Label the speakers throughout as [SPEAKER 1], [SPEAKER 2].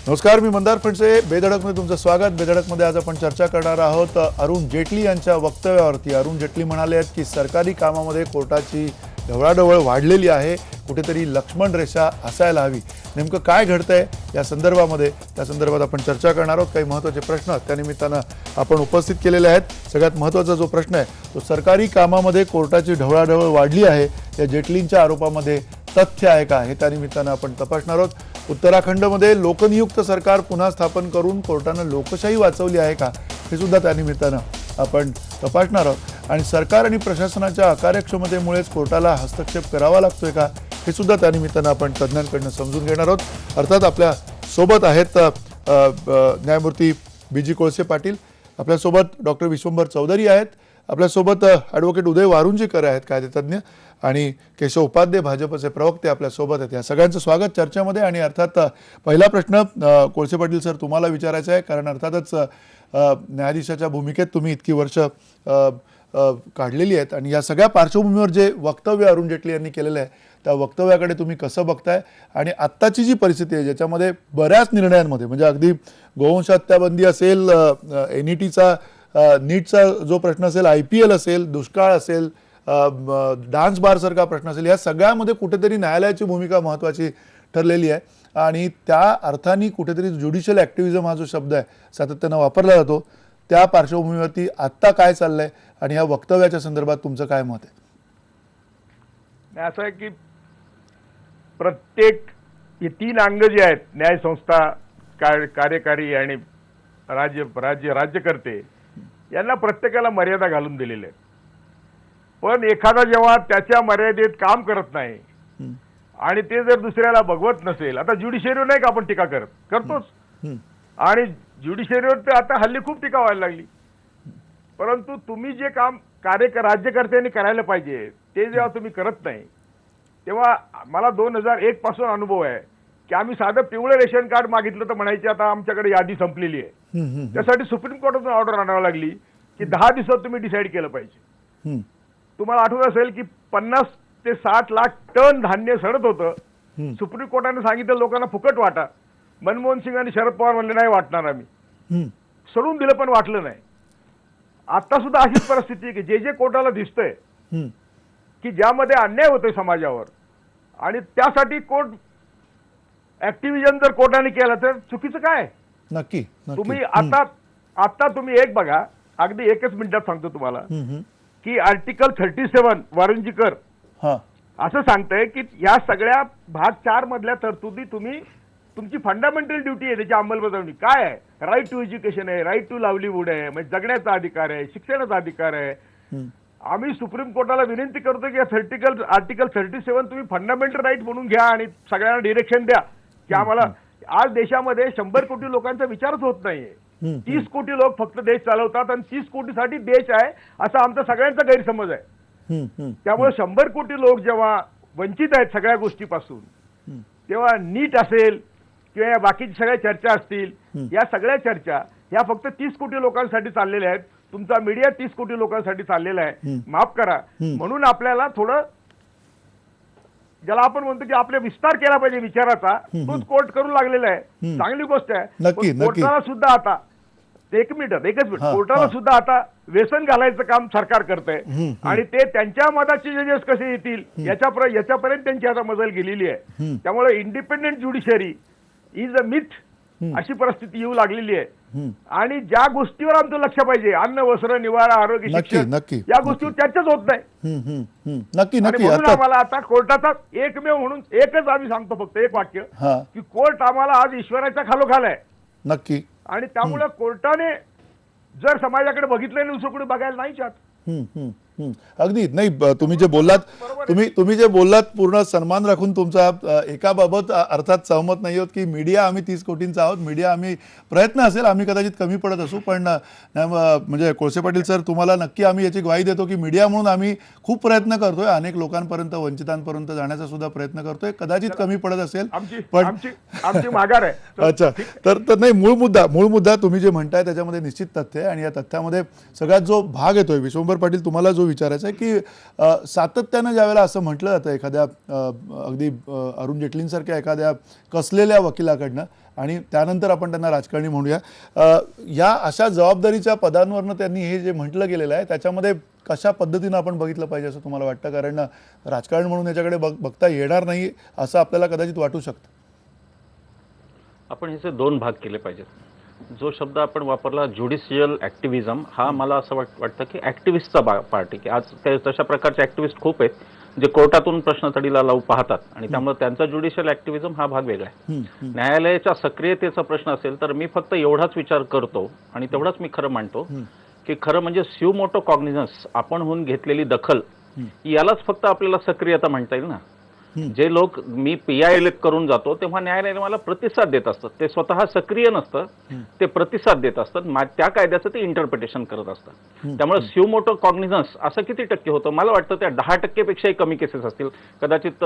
[SPEAKER 1] नमस्कार, मी मंदार फणसे. बेधडकमध्ये तुमचं स्वागत. बेधडकमध्ये आज आपण चर्चा करणार आहोत अरुण जेटली यांच्या वक्तव्यावरती. अरुण जेटली म्हणाले आहेत की सरकारी कामामध्ये कोर्टाची ढवळाढवळ वाढलेली आहे, कुठेतरी लक्ष्मण रेषा असायला हवी. नेमकं काय घडतंय या संदर्भामध्ये, त्या संदर्भात आपण चर्चा करणार आहोत. काही महत्त्वाचे प्रश्न त्यानिमित्तानं आपण उपस्थित केलेले आहेत. सगळ्यात महत्त्वाचा जो प्रश्न आहे तो सरकारी कामामध्ये कोर्टाची ढवळाढवळ वाढली आहे या जेटलींच्या आरोपामध्ये तथ्य आहे का, हे त्यानिमित्तानं आपण तपासणार आहोत. उत्तराखंडमध्ये लोकनियुक्त सरकार पुन्हा स्थापन करून कोर्टानं लोकशाही वाचवली आहे का, हे सुद्धा त्यानिमित्तानं आपण तपासणार आहोत. आणि सरकार आणि प्रशासनाच्या अकार्यक्षमतेमुळेच कोर्टाला हस्तक्षेप करावा लागतोय का, हे सुद्धा त्यानिमित्तानं आपण तज्ज्ञांकडून समजून घेणार आहोत. अर्थात आपल्या सोबत आहेत न्यायमूर्ती बी.जी. कोळसे पाटील, आपल्यासोबत डॉक्टर विश्वंभर चौधरी आहेत, आपल्यासोबत ॲडव्होकेट उदय वारुंजीकर आहेत कायदेतज्ञ, आणि केशव उपाध्ये भाजपचे प्रवक्ते आपल्यासोबत आहेत. या सगळ्यांचं स्वागत चर्चेमध्ये. आणि अर्थात पहिला प्रश्न कोळसे पाटील सर तुम्हाला विचारायचा आहे, कारण अर्थातच न्यायाधीशाच्या भूमिकेत तुम्ही इतकी वर्ष काढलेली आहेत आणि या सगळ्या पार्श्वभूमीवर जे वक्तव्य अरुण जेटली यांनी केलेलं आहे त्या वक्तव्याकडे तुम्ही कसं बघताय, आणि आत्ताची जी परिस्थिती आहे ज्याच्यामध्ये बऱ्याच निर्णयांमध्ये, म्हणजे अगदी गोवंश हत्याबंदी असेल, NETचा नीटचा जो प्रश्न असेल, IPL असेल, दुष्काळ असेल, डान्स बारसारखा प्रश्न असेल, या सगळ्यामध्ये कुठेतरी न्यायालयाची भूमिका महत्त्वाची ठरलेली आहे. आणि त्या अर्थाने कुठेतरी ज्युडिशियल ॲक्टिव्हिझम हा जो शब्द आहे सातत्यानं वापरला जातो, त्या पार्श्वभूमीवरती आत्ता काय चाललंय आणि ह्या वक्तव्याच्या संदर्भात तुमचं काय मत आहे?
[SPEAKER 2] असं आहे की प्रत्येक हे 3 अंग जे आहेत, न्यायसंस्था, कार्यकारी आणि राज्यकर्ते, यांना प्रत्येकाला मर्यादा घालून दिलेल्या आहेत. पण एखादा जेव्हा त्याच्या मर्यादेत काम करत नाही आणि ते जर दुसऱ्याला बघवत नसेल, आता ज्युडिशरीवर नाही का आपण टीका करतोच, आणि ज्युडिशरीवर तर आता हल्ली खूप टीका व्हायला लागली. परंतु तुम्ही जे काम राज्यकर्त्यांनी करायला पाहिजे ते जेव्हा तुम्ही करत नाही, तेव्हा मला 2001 पासून अनुभव आहे की आम्ही साधं पिवळं रेशन कार्ड मागितलं तर म्हणायचे आता आमच्याकडे यादी संपलेली आहे. त्यासाठी सुप्रीम कोर्टातून ऑर्डर आणावी लागली की 10 दिवसात तुम्ही डिसाईड केलं पाहिजे. तुम्हाला आठवत असेल की 50 ते 60 लाख टन धान्य सडत होतं. सुप्रीम कोर्टाने सांगितलं लोकांना फुकट वाटा. मनमोहन सिंग आणि शरद पवार म्हणले नाही वाटणार आम्ही. सडून दिलं पण वाटलं नाही. आता सुद्धा अशीच परिस्थिती आहे की जे कोर्टाला दिसतंय की ज्यामध्ये अन्याय होतोय समाजावर, आणि त्यासाठी कोर्ट ऍक्टिव्हिजन जर कोर्टाने केलं तर चुकीचं काय?
[SPEAKER 1] नक्की
[SPEAKER 2] तुम्ही आता तुम्ही एक बघा, अगदी 1च मिनिटात सांगतो तुम्हाला की आर्टिकल 37 वारुंजीकर असं सांगतंय की या सगळ्या भाग 4 मधल्या तरतुदी तुमची फंडामेंटल ड्युटी आहे त्याची अंमलबजावणी काय आहे. राईट टू एज्युकेशन आहे, राईट टू लाईव्हलीहूड आहे, म्हणजे जगण्याचा अधिकार आहे, शिक्षणाचा अधिकार आहे. आम्ही सुप्रीम कोर्टाला विनंती करतो की आर्टिकल 37 तुम्ही फंडामेंटल राईट म्हणून घ्या आणि सगळ्यांना डिरेक्शन द्या की आम्हाला. आज देशामध्ये 100 कोटी लोकांचा विचारच होत नाहीये. 30 कोटी लोक फक्त देश चालवतात आणि 30 कोटीसाठी देश आहे असा आमचा सगळ्यांचा गैरसमज आहे. त्यामुळे 100 कोटी लोक जेव्हा वंचित आहेत सगळ्या गोष्टीपासून, तेव्हा नीट असेल किंवा या बाकीच्या सगळ्या चर्चा असतील, या सगळ्या चर्चा ह्या फक्त 30 कोटी लोकांसाठी चाललेल्या आहेत. तुमचा मीडिया 30 कोटी लोकांसाठी चाललेला आहे. माफ करा, म्हणून आपल्याला थोडं ज्याला आपण म्हणतो की आपले विस्तार केला पाहिजे विचाराचा, तोच कोर्ट करू लागलेला आहे. चांगली गोष्ट आहे. कोर्टाला सुद्धा आता एकच मिनिट कोर्टाला सुद्धा आता व्यसन घालायचं काम सरकार करतंय, आणि ते त्यांच्या मताचे जजेस कसे येतील याच्यापर्यंत त्यांची आता मजल गेलेली आहे. त्यामुळे independent judiciary is a myth अशी परिस्थिती येऊ लागलेली आहे. आणि ज्या गोष्टीवर आमचं लक्ष पाहिजे, अन्न, वस्त्र, निवारा, आरोग्य, शिक्षण, या गोष्टीवर चर्चाच होत नाही. म्हणून आम्हाला आता कोर्टाचा एकमेव म्हणून एकच आम्ही सांगतो, फक्त एक वाक्य, की कोर्ट आम्हाला आज ईश्वराच्या खालोखाल आहे.
[SPEAKER 1] नक्की.
[SPEAKER 2] आणि त्यामुळे कोर्टाने जर समाजाकडे बघितलं नाही, दुसरीकडे बघायला नाही चाहत.
[SPEAKER 1] अगदी नाही. तुम्ही जे बोललात पूर्ण सन्मान राखून तुमचा एकाबाबत अर्थात सहमत नाही आहोत की मीडिया आम्ही 30 कोटींचा आहोत. मीडिया आम्ही प्रयत्न असेल आम्ही कदाचित कमी पडत असू, पण म्हणजे कोळसे पाटील सर तुम्हाला नक्की आम्ही याची ग्वाही देतो की मीडिया म्हणून आम्ही खूप प्रयत्न करतोय, अनेक लोकांपर्यंत, वंचितांपर्यंत जाण्याचा सुद्धा प्रयत्न करतोय. कदाचित कमी पडत असेल पण
[SPEAKER 2] आमची माघार आहे.
[SPEAKER 1] अच्छा, तर नाही, मूळ मुद्दा तुम्ही जे म्हणताय त्याच्यामध्ये निश्चित तथ्य आहे. आणि या तथ्यामध्ये सगळ्यात जो भाग येतोय, विश्वंभर पाटील तुम्हाला जो विचारायचं आहे की सातत्यानं ज्यावेळेला असं म्हटलं जातं एखाद्या अगदी अरुण जेटलींसारख्या एखाद्या कसलेल्या वकिलाकडनं आणि त्यानंतर आपण त्यांना राजकारणी म्हणूया. या अशा जबाबदारीच्या पदांवरनं त्यांनी हे जे म्हटलं गेलेलं आहे त्याच्यामध्ये कशा पद्धतीनं आपण बघितलं पाहिजे असं तुम्हाला वाटतं? कारण राजकारण म्हणून याच्याकडे बघता येणार नाही असं आपल्याला कदाचित वाटू शकतं.
[SPEAKER 3] आपण ह्याचे दोन भाग केले पाहिजेत. जो शब्द आपण वापरला ज्युडिशियल ॲक्टिव्हिझम, हा मला असं वाटतं की ॲक्टिव्हिस्टचा पार्ट आहे की आज तशा प्रकारचे ॲक्टिव्हिस्ट खूप आहेत जे कोर्टातून प्रश्नतडीला लावू पाहतात आणि त्यामुळे त्यांचा ज्युडिशियल ॲक्टिव्हिझम हा भाग वेगळा आहे. न्यायालयाच्या सक्रियतेचा प्रश्न असेल तर मी फक्त एवढाच विचार करतो आणि तेवढाच मी खरं मानतो की खरं म्हणजे स्यूमोटो कॉग्निझन्स, आपण होऊन घेतलेली दखल, यालाच फक्त आपल्याला सक्रियता म्हणता येईल ना. जे लोक मी PIL करून जातो तेव्हा न्यायालयाने मला प्रतिसाद देत असतात, ते स्वतः सक्रिय नसतं, ते प्रतिसाद देत असतात, त्या कायद्याचं ते इंटरप्रिटेशन करत असतात. त्यामुळे स्यूमोटो कॉग्निझन्स असं किती टक्के होतं? मला वाटतं त्या 10% पेक्षाही कमी केसेस असतील. कदाचित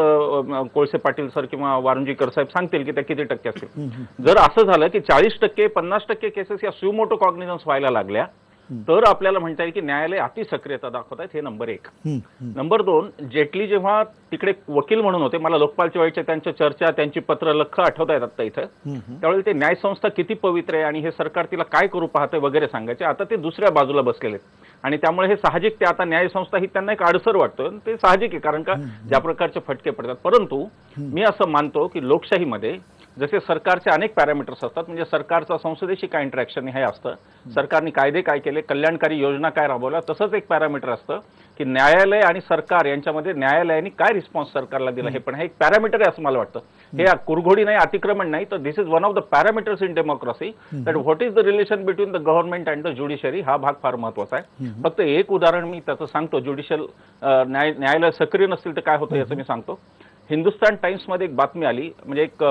[SPEAKER 3] कोळसे पाटील सर किंवा वारुंजीकर साहेब सांगतील की त्या किती टक्के असतील. जर असं झालं की 40% 50% केसेस या स्यूमोटो कॉग्निझन्स व्हायला लागल्या तर आपल्याला म्हणता येईल की न्यायालय अति सक्रियता दाखवत आहेत. हे नंबर 1. नंबर 2, जेटली जेव्हा तिकडे वकील म्हणून होते, मला लोकपाल चळवळीच्या त्यांच्या चर्चा, त्यांची पत्र लख आठवत आहेत आता इथं, त्यावेळी ते न्यायसंस्था किती पवित्र आहे आणि हे सरकार तिला काय करू पाहतंय वगैरे सांगायचे. आता ते दुसऱ्या बाजूला बसलेले आहेत आणि त्यामुळे हे साहजिक, ते आता न्यायसंस्था ही त्यांना एक अडसर वाटतं. ते साहजिक आहे, कारण का ज्या प्रकारचे फटके पडतात. परंतु मी असं मानतो की लोकशाहीमध्ये जसे सरकारचे अनेक पॅरामीटर्स असतात, म्हणजे सरकारचा संसदेशी काय इंटरॅक्शन हे असतं, सरकारने कायदे काय केले, कल्याणकारी योजना काय राबवल्या, तसंच एक पॅरामीटर असतं की न्यायालय आणि सरकार यांच्यामध्ये न्यायालयाने काय रिस्पॉन्स सरकारला दिला, हे पण हे एक पॅरामीटर आहे असं मला वाटतं. हे कुरघोडी नाही, अतिक्रमण नाही, तर this is one of the parameters in democracy that what is the relation between the government and the judiciary. हा भाग फार महत्वाचा आहे. फक्त एक उदाहरण मी त्याचं सांगतो. ज्युडिशियल न्यायालय सक्रिय नसतील तर काय होतं याचं मी सांगतो. हिंदुस्तान टाइम्समध्ये एक बातमी आली, म्हणजे एक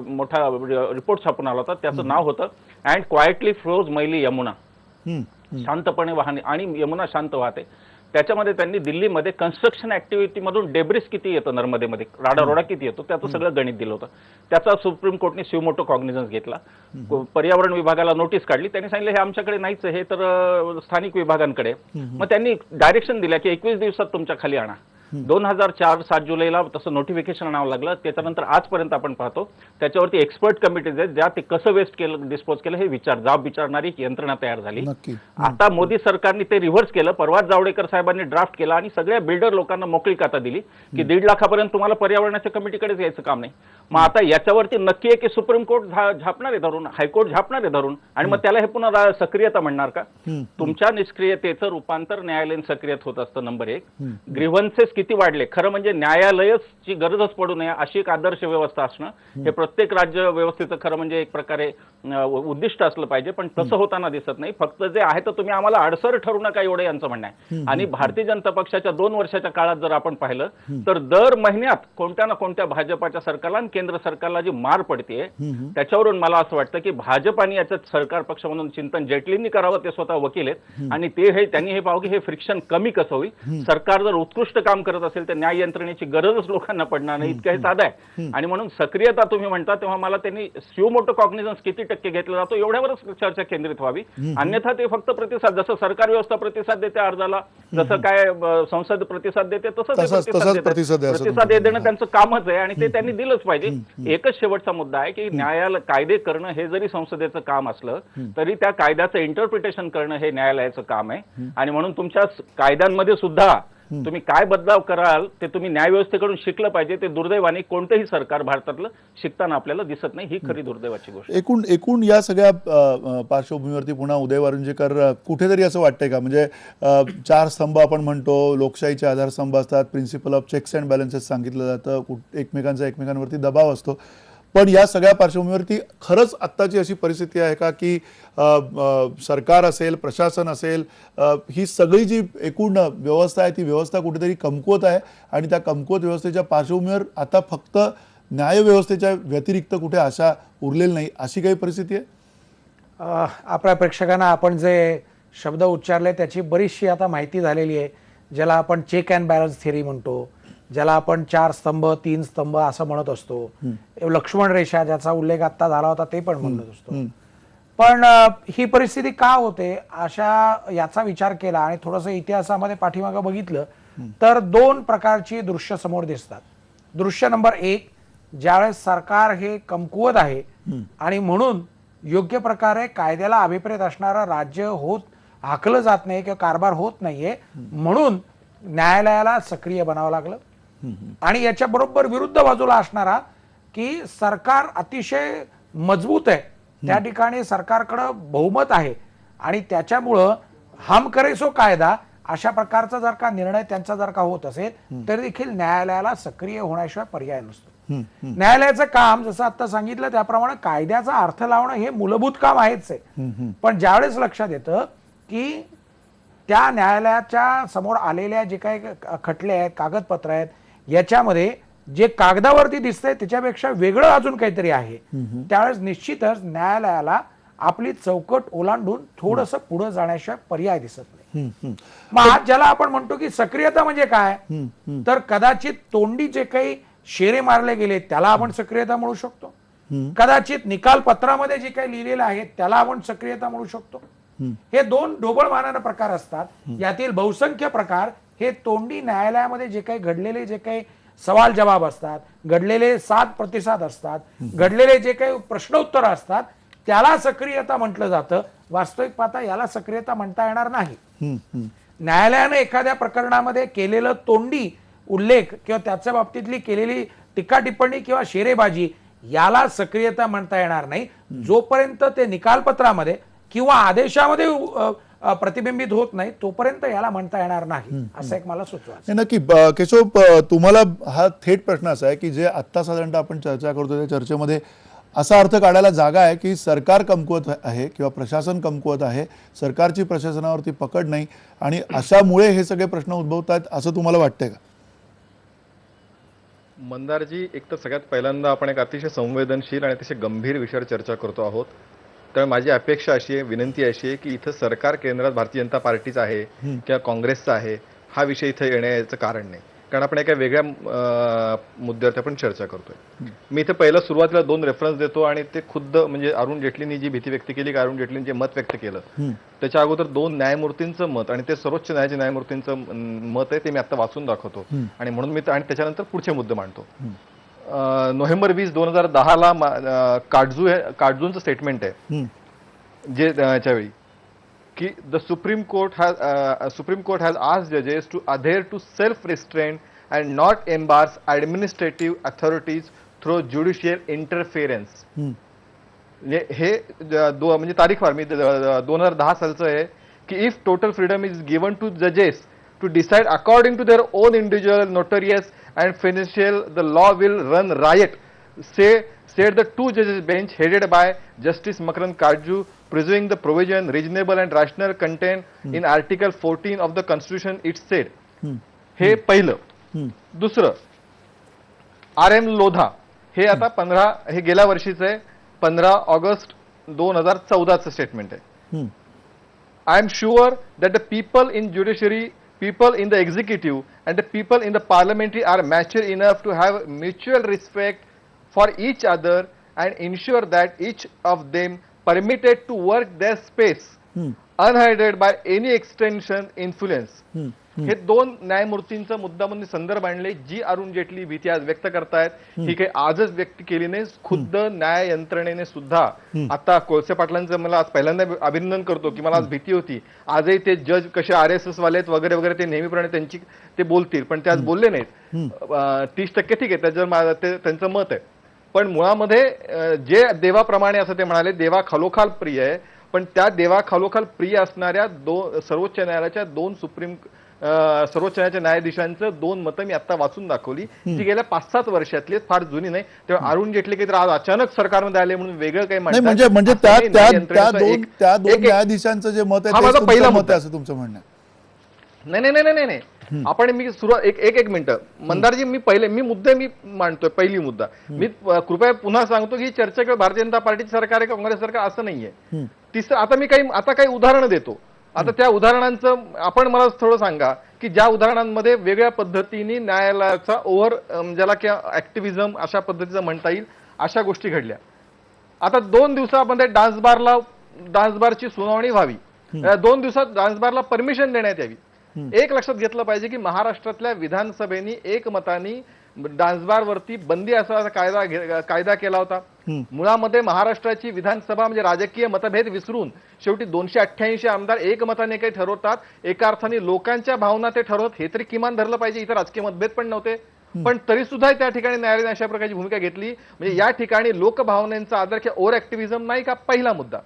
[SPEAKER 3] मोठा रिपोर्ट छापून आला होता. त्याचं नाव होतं अँड क्वाइटली फ्लोज मैली यमुना, शांतपणे वाहने आणि यमुना शांत वाहते. त्याच्यामध्ये त्यांनी दिल्लीमध्ये कन्स्ट्रक्शन ऍक्टिव्हिटीमधून डेब्रिस किती येतं, नर्मदेमध्ये राडारोडा किती येतो, त्याचं सगळं गणित दिलं होतं. त्याचा सुप्रीम कोर्टने स्यूमोटो कॉग्निझन्स घेतला. पर्यावरण विभागाला नोटीस काढली. त्यांनी सांगितलं हे आमच्याकडे नाहीच, हे तर स्थानिक विभागांकडे. मग त्यांनी डायरेक्शन दिल्या की 21 दिवसात तुमच्या खाली आणा. 2004 7 जुलैला तसं नोटिफिकेशन आणावं लागलं. त्याच्यानंतर आजपर्यंत आपण पाहतो त्याच्यावरती एक्सपर्ट कमिटीज आहेत ज्या ते कसं वेस्ट केलं, डिस्पोज केलं हे जाब विचारणारी एक यंत्रणा तयार झाली. आता मोदी सरकारने ते रिव्हर्स केलं. परवाच जावडेकर साहेबांनी ड्राफ्ट केला आणि सगळ्या बिल्डर लोकांना मोकळीक आता दिली की 1.5 लाखापर्यंत तुम्हाला पर्यावरणाच्या कमिटीकडेच यायचं काम नाही. मग आता याच्यावरती नक्की आहे की सुप्रीम कोर्ट झापणार आहे धरून, हायकोर्ट झापणार आहे धरून, आणि मग त्याला हे पुन्हा सक्रियता म्हणणार का? तुमच्या निष्क्रियतेचं रूपांतर न्यायालयीन सक्रियत होत असतं. नंबर 1. ग्रीव्हन्सेस किती वाढले, खरं म्हणजे न्यायालयची गरजच पडू नये अशी एक आदर्श व्यवस्था असणं हे प्रत्येक राज्य व्यवस्थेचं खरं म्हणजे एक प्रकारे उद्दिष्ट असलं पाहिजे. पण तसं होताना दिसत नाही. फक्त जे आहे तर तुम्ही आम्हाला अडसर ठरू नका एवढं यांचं म्हणणं आहे. आणि भारतीय जनता पक्षाच्या 2 वर्षाच्या काळात जर आपण पाहिलं तर दर महिन्यात कोणत्या ना कोणत्या भाजपाच्या सरकारला आणि केंद्र सरकारला जी मार पडते त्याच्यावरून मला असं वाटतं की भाजपाने याच्यात सरकार पक्ष म्हणून चिंतन जेटलींनी करावं. ते स्वतः वकील आहेत आणि त्यांनी हे पाहावं की हे फ्रिक्शन कमी कसं होईल. सरकार जर उत्कृष्ट काम करत असेल तर न्याय यंत्रणेची गरजच लोकांना पडणार नाही, इतकं हे साधं आहे. आणि म्हणून सक्रियता तुम्ही म्हणता तेव्हा मला त्यांनी स्यूमोटो कॉग्निझन्स किती टक्के घेतला जातो एवढ्यावरच चर्चा केंद्रित व्हावी. अन्यथा ते फक्त प्रतिसाद, जसं सरकार व्यवस्था प्रतिसाद देते अर्जाला, जसं काय संसद प्रतिसाद देते तसंच प्रतिसाद देणं त्यांचं कामच आहे आणि ते त्यांनी दिलंच पाहिजे. एकच शेवटचा मुद्दा आहे की न्यायालय कायदे करणं हे जरी संसदेचं काम असलं तरी त्या कायद्याचं इंटरप्रिटेशन करणं हे न्यायालयाचं काम आहे. आणि म्हणून तुमच्या कायद्यांमध्ये सुद्धा तुम्ही काय बदलाव कराल ते तुम्ही न्यायव्यवस्थेकडून शिकलं पाहिजे. ते दुर्दैवाने कोणतेही सरकार भारतातलं शिकताना आपल्याला दिसत नाही. ही खरी दुर्दैवाची गोष्ट.
[SPEAKER 1] एकूण या सगळ्या पार्श्वभूमीवरती पुन्हा उदय वारुंजेकर कुठेतरी असं वाटतंय का, म्हणजे 4 स्तंभ आपण म्हणतो, लोकशाहीचे आधारस्तंभ असतात, principle of checks and balances सांगितलं जातं, एकमेकांवरती दबाव असतो, पण या सगळ्या पार्श्वभूमीवरती खरंच आत्ताची अशी परिस्थिती आहे का की सरकार असेल, प्रशासन असेल, ही सगळी जी एकूण व्यवस्था आहे ती व्यवस्था कुठेतरी कमकुवत आहे आणि त्या कमकुवत व्यवस्थेच्या पार्श्वभूमीवर आता फक्त न्यायव्यवस्थेच्या व्यतिरिक्त कुठे आशा उरलेली नाही, अशी काही परिस्थिती आहे?
[SPEAKER 4] आपल्या प्रेक्षकांना आपण जे शब्द उच्चारले त्याची बरीचशी आता माहिती झालेली आहे, ज्याला आपण चेक अँड बॅलन्स थिअरी म्हणतो, ज्याला आपण 4 स्तंभ 3 स्तंभ असं म्हणत असतो, लक्ष्मण रेषा ज्याचा उल्लेख आता झाला होता ते पण म्हणत असतो. पण ही परिस्थिती का होते अशा याचा विचार केला आणि थोडंसं इतिहासामध्ये पाठीमागं बघितलं तर 2 प्रकारची दृश्य समोर दिसतात. दृश्य नंबर 1 ज्यावेळेस सरकार हे कमकुवत आहे आणि म्हणून योग्य प्रकारे कायद्याला अभिप्रेत असणारं राज्य हाकलं जात नाही किंवा कारभार होत नाहीये, म्हणून न्यायालयाला सक्रिय बनावं लागलं. आणि याच्या बरोबर विरुद्ध बाजूला असणारा की सरकार अतिशय मजबूत आहे, त्या ठिकाणी सरकारकडं बहुमत आहे आणि त्याच्यामुळं हम करे सो कायदा अशा प्रकारचा जर का निर्णय त्यांचा जर का होत असेल तर देखील न्यायालयाला सक्रिय होण्याशिवाय पर्याय नसतो. न्यायालयाचं काम जसं आता सांगितलं त्याप्रमाणे कायद्याचा अर्थ लावणं हे मूलभूत काम आहेच आहे. पण ज्यावेळेस लक्षात येतं की त्या न्यायालयाच्या समोर आलेल्या जे काही खटले आहेत, कागदपत्र आहेत, याच्यामध्ये जे कागदावरती दिसतंय त्याच्यापेक्षा वेगळं अजून काहीतरी आहे, त्यावेळेस निश्चितच न्यायालयाला आपली चौकट ओलांडून थोडंसं पुढे जाण्याशिवाय पर्याय दिसत नाही. मग आज ज्याला आपण म्हणतो की सक्रियता म्हणजे काय, तर कदाचित तोंडी जे काही शेरे मारले गेले त्याला आपण सक्रियता म्हणू शकतो, कदाचित निकाल पत्रामध्ये जे काही लिहिलेलं आहे त्याला आपण सक्रियता म्हणू शकतो. हे दोन ढोबळमानाने प्रकार असतात. यातील बहुसंख्य प्रकार हे तोंडी न्यायालयामध्ये जे काही घडलेले जे काही सवाल जवाब असतात, घडलेले 7 प्रतिसाद असतात, घडलेले जे काही प्रश्न उत्तर असतात त्याला सक्रियता म्हटलं जातं. वास्तविक पाहता याला सक्रियता म्हणता येणार नाही. न्यायालयाने एखाद्या प्रकरणामध्ये केलेलं तोंडी उल्लेख किंवा त्याच्या बाबतीतली केलेली टीका टिप्पणी किंवा शेरेबाजी याला सक्रियता म्हणता येणार नाही, जोपर्यंत ते निकालपत्रामध्ये किंवा आदेशामध्ये प्रतिबिंबित होत नाही तोपर्यंत याला म्हणता येणार नाही, असं एक मला सुचवा.
[SPEAKER 1] नक्की केशव, तुम्हाला हा थेट प्रश्न असा आहे की जे आत्ता साधारणतः आपण चर्चा करतो त्या चर्चेमध्ये असा अर्थ काढायला जागा आहे की सरकार कमकुवत आहे किंवा प्रशासन कमकुवत आहे, सरकारची प्रशासनावरती पकड नाही आणि अशामुळे हे सगळे प्रश्न उद्भवत आहेत असं तुम्हाला वाटतंय का?
[SPEAKER 5] मंदारजी, एक तर सगळ्यात पहिल्यांदा आपण एक अतिशय संवेदनशील आणि अतिशय गंभीर विषयावर चर्चा करतो आहोत. त्यामुळे माझी अपेक्षा अशी आहे, विनंती अशी आहे की इथं सरकार केंद्रात भारतीय जनता पार्टीचं आहे किंवा काँग्रेसचा आहे हा विषय इथं येण्याचं कारण नाही, कारण आपण एका वेगळ्या मुद्द्यावर आपण चर्चा करतोय. मी इथं पहिलं सुरुवातीला 2 रेफरन्स देतो आणि ते खुद्द म्हणजे अरुण जेटलींनी जी भीती व्यक्त केली की अरुण जेटलींनी जे मत व्यक्त केलं त्याच्या अगोदर 2 न्यायमूर्तींचं मत आणि ते सर्वोच्च न्यायालयाच्या न्यायमूर्तींचं मत आहे ते मी आता वाचून दाखवतो आणि म्हणून मी आणि त्याच्यानंतर पुढचे मुद्दे मांडतो. नोव्हेंबर 20, 2010 काटजूंचं स्टेटमेंट आहे जे त्यावेळी की the supreme court has asked जजेस to adhere to self restraint and not embarrass administrative authorities through judicial interference. हे म्हणजे तारीख फार मी 2010 सालचं आहे की if total freedom is given to जजेस to decide according to their own individual notorious and financial, the law will run riot, said the 2 judges bench headed by Justice Makarand Kajju, presuming the provision reasonable and rational contained in Article 14 of the Constitution, it said. हे पहिलं. दुसरं, RM Lodha, हे आता हे गेल्या वर्षीचं आहे, 15 August 2014चं statement आहे. I am sure that the people in judiciary, people in the executive and the people in the parliamentary are mature enough to have mutual respect for each other and ensure that each of them permitted to work their space unhindered by any extension influence. हे 2 न्यायमूर्तींचा मुद्दा म्हणून संदर्भ आणले. जी अरुण जेटली भीती आज व्यक्त करतायत ही काही आजच व्यक्त केली नाही, खुद्द न्याय यंत्रणेने सुद्धा. आता कोळसे पाटलांचं मला आज पहिल्यांदा अभिनंदन करतो की मला आज भीती होती, आजही ते जज कसे RSS वालेत वगैरे वगैरे ते नेहमीप्रमाणे ते बोलतील, पण ते आज बोलले नाहीत. 30% ठीक आहे, त्याच्यावर त्यांचं मत आहे, पण मुळामध्ये जे देवाप्रमाणे असं ते म्हणाले, देवा खालोखाल प्रिय आहे, पण त्या देवा खालोखाल प्रिय असणाऱ्या सर्वोच्च न्यायालयाच्या 2 सर्वोच्च न्यायालयाच्या न्यायाधीशांचं 2 मतं मी आता वाचून दाखवली, जी गेल्या 5-7 वर्षातली, फार जुनी नाही. तेव्हा अरुण जेटली काही आज अचानक सरकारमध्ये आले म्हणून वेगळं काही
[SPEAKER 1] म्हणजे त्या 2 न्यायाधीशांचं जे मत आहे ते पहिलं मत आहे असं तुमचं म्हणणं?
[SPEAKER 5] नाही. आपण मी सुरुवात एक मिनिटं मंदारजी, मी मुद्दे मांडतोय. पहिली मुद्दा मी कृपया पुन्हा सांगतो की ही चर्चा किंवा भारतीय जनता पार्टीची सरकार आहे काँग्रेस सरकार असं नाहीये. तिसरं, आता मी काही उदाहरणं देतो. आता त्या उदाहरणांचं आपण मला थोडं सांगा की ज्या उदाहरणांमध्ये वेगळ्या पद्धतीने न्यायालयाचा ज्याला किंवा ऍक्टिव्हिजम अशा पद्धतीचं म्हणता येईल अशा गोष्टी घडल्या. आता 2 दिवसामध्ये डान्स बारची सुनावणी व्हावी, 2 दिवसात डान्स बारला परमिशन देण्यात यावी. एक लक्षात घेतलं पाहिजे की महाराष्ट्रातल्या विधानसभेने एकमताने डान्सबारवरती बंदी असा कायदा केला होता. मुळामध्ये महाराष्ट्राची विधानसभा म्हणजे राजकीय मतभेद विसरून शेवटी 288 आमदार एकमताने काही ठरवतात. एका अर्थाने लोकांच्या भावना ते ठरवत हे तरी किमान धरलं पाहिजे. इतर राजकीय मतभेद पण नव्हते, पण तरी सुद्धा त्या ठिकाणी न्यायालयाने अशा प्रकारची भूमिका घेतली. म्हणजे या ठिकाणी लोकभावनेचा आदर किंवा ओव्हर ऍक्टिव्हिझम नाही का, पहिला मुद्दा.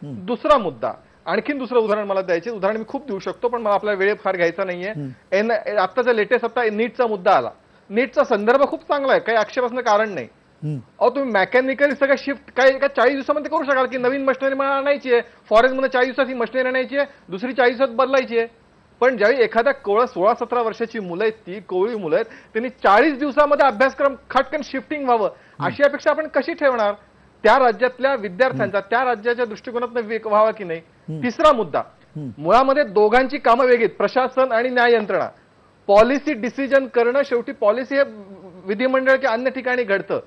[SPEAKER 5] दुसरा मुद्दा, आणखीन दुसरं उदाहरण मला द्यायचे, उदाहरण मी खूप देऊ शकतो पण मला आपला वेळ फार घ्यायचा नाहीये. आत्ताचा लेटेस्ट आता नीटचा मुद्दा आला. नीटचा संदर्भ खूप चांगला आहे, काही आक्षेप असणं कारण नाही. अहो तुम्ही मेकॅनिकली सगळं शिफ्ट काय 40 दिवसामध्ये करू शकाल की नवीन मशिनरी मला आणायची आहे, फॉरेन मध्ये 40 दिवसात ही मशिनरी आणायची आहे, दुसरी 40 दिवसात बदलायची आहे. पण ज्यावेळी एखाद्या 16-17 वर्षाची मुलं आहेत, ती कोवळी मुलं आहेत, त्यांनी 40 दिवसामध्ये अभ्यासक्रम खटकन शिफ्टिंग व्हावं अशी अपेक्षा आपण कशी ठेवणार? त्या राज्यातल्या विद्यार्थ्यांचा त्या राज्याच्या दृष्टिकोनातून व्हावा की नाही. तिसरा मुद्दा, मुळामध्ये दोघांची कामं वेगळी, प्रशासन आणि न्याय यंत्रणा. पॉलिसी डिसिजन करणं शेवटी पॉलिसी हे विधिमंडळ किंवा अन्य ठिकाणी घडतं.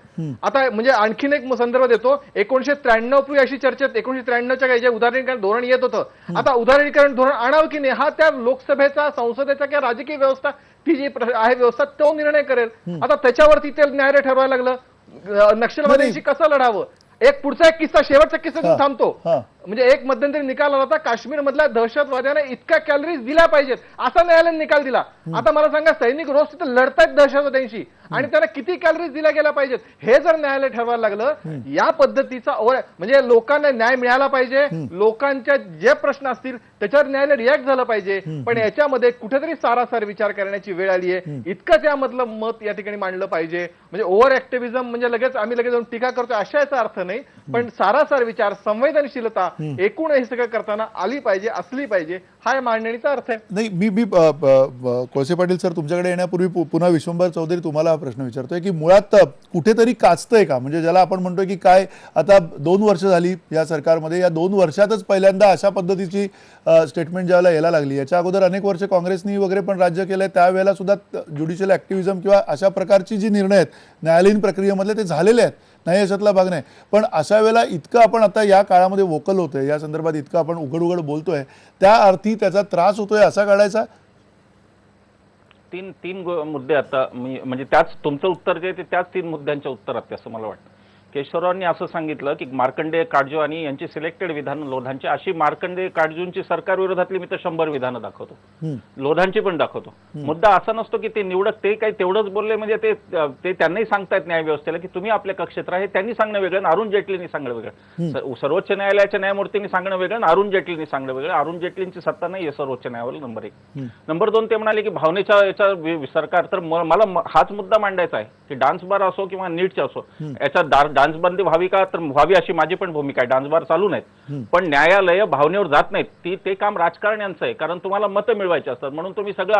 [SPEAKER 5] आता म्हणजे आणखीन एक संदर्भ देतो. 1993 पूर्वी अशी चर्चेत 1993च्या काही जे उदाहरणीकरण धोरण येत होतं, आता उदाहरणीकरण धोरण आणावं की नाही हा त्या लोकसभेचा, संसदेचा किंवा राजकीय व्यवस्था ती जी आहे व्यवस्था तो निर्णय करेल. आता त्याच्यावरती ते न्यायालय ठरवायला लागलं नक्षलवाद्यांशी कसं लढावं. एक पुढचा एक किस्सा, शेवटचा किस्सा घेऊन थांबतो. म्हणजे एक मध्यंतरी निकाल आला होता, काश्मीर मधल्या दहशतवाद्यांना इतक्या कॅलरीज दिल्या पाहिजेत असा न्यायालयाने निकाल दिला. आता मला सांगा, सैनिक रोज तिथे लढतायत दहशतवाद्यांशी आणि त्यांना किती कॅलरीज दिल्या गेल्या पाहिजेत हे जर न्यायालय ठरवायला लागलं, या पद्धतीचा म्हणजे लोकांना न्याय मिळाला पाहिजे, लोकांच्या जे प्रश्न असतील त्याच्यावर न्यायालय रिॲक्ट झालं पाहिजे. पण याच्यामध्ये कुठेतरी सारासार विचार करण्याची वेळ आली आहे. इतकंच यामधलं मत या ठिकाणी मांडलं पाहिजे. म्हणजे ओव्हर ऍक्टिव्हिझम म्हणजे आम्ही लगेच जाऊन टीका करतो अशा याचा अर्थ नाही, पण सारासार विचार, संवेदनशीलता एकूण हे सगळं करताना आली पाहिजे, असली पाहिजे, हा या मांडणीचा अर्थ आहे.
[SPEAKER 1] नाही, मी कोळसे पाटील सर तुमच्याकडे येण्यापूर्वी पुन्हा विश्वंभर चौधरी तुम्हाला हा प्रश्न विचारतोय की मुळात कुठेतरी काचतंय का? म्हणजे ज्याला आपण म्हणतोय की काय आता 2 वर्ष झाली या सरकारमध्ये, या 2 वर्षातच पहिल्यांदा अशा पद्धतीची स्टेटमेंट ज्यावेळेला यायला लागली. याच्या अगोदर अनेक वर्ष काँग्रेसनी वगैरे पण राज्य केलंय, त्यावेळेला सुद्धा ज्युडिशियल ऍक्टिव्हिझम किंवा अशा प्रकारची जी निर्णय आहेत न्यायालयीन प्रक्रियेमधले ते झालेले आहेत, नाही याच्यातला भाग नाही. पण अशा वेळेला इतकं आपण आता या काळामध्ये वोकल होतोय, या संदर्भात इतकं आपण उघड बोलतोय, त्या अर्थी त्याचा त्रास होतोय असा काढायचा.
[SPEAKER 3] तीन मुद्दे आता म्हणजे त्याच तुमचं उत्तर जे ते त्याच 3 मुद्द्यांच्या उत्तरात असं मला वाटतं. केशवरावांनी असं सांगितलं की मार्कंडेय काटजू आणि यांची सिलेक्टेड विधानं लोधांची, अशी मार्कंडेय काटजूंची सरकार विरोधातली मी तर 100 विधानं दाखवतो, लोधांची पण दाखवतो. मुद्दा असा नसतो की ते निवडक ते काही तेवढंच बोलले म्हणजे ते त्यांनाही सांगतायत न्याय व्यवस्थेला की तुम्ही आपल्या कक्षेत्र आहे, त्यांनी सांगणं वेगळं, अरुण जेटलींनी सांगणं वेगळं, सर्वोच्च न्यायालयाच्या न्यायमूर्तींनी सांगणं वेगळं, अरुण जेटलींनी सांगणं वेगळं. अरुण जेटलींची सत्ता नाही आहे सर्वोच्च न्यायालयावर, नंबर 1. नंबर 2, ते म्हणाले की भावनेच्या याच्या सरकार, तर मला हाच मुद्दा मांडायचा आहे की डान्स बार असो किंवा नीटचा असो, याच्या डान्स बंदी व्हावी का, तर व्हावी अशी माझी पण भूमिका आहे. डान्स बार चालू नाहीत, पण न्यायालय भावनेवर जात नाहीत. ते काम राजकारण्यांचं आहे, कारण तुम्हाला मतं मिळवायची असतात, म्हणून तुम्ही सगळं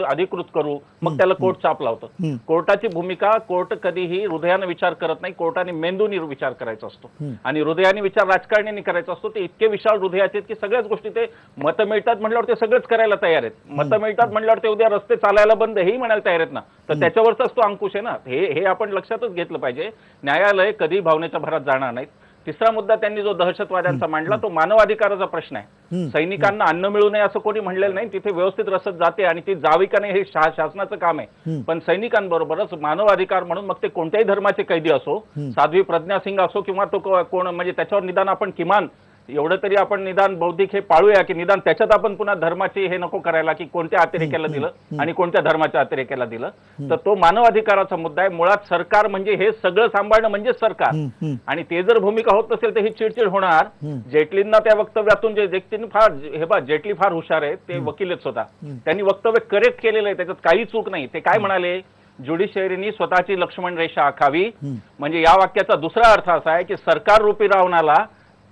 [SPEAKER 3] अधिकृत करू, मग त्याला कोर्ट चाप लावतं. कोर्टाची भूमिका, कोर्ट कधीही हृदयाने विचार करत नाही, कोर्टाने मेंदूनी विचार करायचा असतो आणि हृदयाने विचार राजकारण्यांनी करायचा असतो. ते इतके विशाल हृदयाचे की सगळ्याच गोष्टी, ते मतं मिळतात म्हटल्यावर ते सगळंच करायला तयार आहेत. मतं मिळतात म्हटल्यावर ते उद्या रस्ते चालायला बंद हेही म्हणायला तयार आहेत ना, तर त्याच्यावरचाच तो अंकुश आहे ना. हे आपण लक्षातच घेतलं पाहिजे. न्यायालय कधी भावनेच्या भरात जाणार नाहीत. तिसरा मुद्दा त्यांनी जो दहशतवाद्यांचा मांडला तो मानवाधिकाराचा प्रश्न आहे. सैनिकांना अन्न मिळू नये असं कोणी म्हणलेलं नाही, तिथे व्यवस्थित रसद जाते आणि ती जावी का नाही हे शासनाचं काम आहे. पण सैनिकांबरोबरच मानवाधिकार म्हणून मग ते कोणत्याही धर्माचे कैदी असो, साध्वी प्रज्ञा सिंग असो किंवा तो कोण, म्हणजे त्याच्यावर निदान आपण किमान एवढं तरी आपण निदान बौद्धिक हे पाळूया की निदान त्याच्यात आपण पुन्हा धर्माची हे नको करायला की कोणत्या अतिरेक्याला दिलं आणि कोणत्या धर्माच्या अतिरेक्याला दिलं. तर तो मानवाधिकाराचा मुद्दा आहे. मुळात सरकार म्हणजे हे सगळं सांभाळणं म्हणजे सरकार, आणि ते जर भूमिका होत नसेल तर ही चिडचिड होणार. जेटलींना त्या वक्तव्यातून जेटली फार हुशार आहे, ते वकीलच होता, त्यांनी वक्तव्य करेक्ट केलेलं आहे, त्याच्यात काही चूक नाही. ते काय म्हणाले, ज्युडिशियरीनी स्वतःची लक्ष्मण रेषा आखावी. म्हणजे या वाक्याचा दुसरा अर्थ असा आहे की सरकार रूपी रावणाला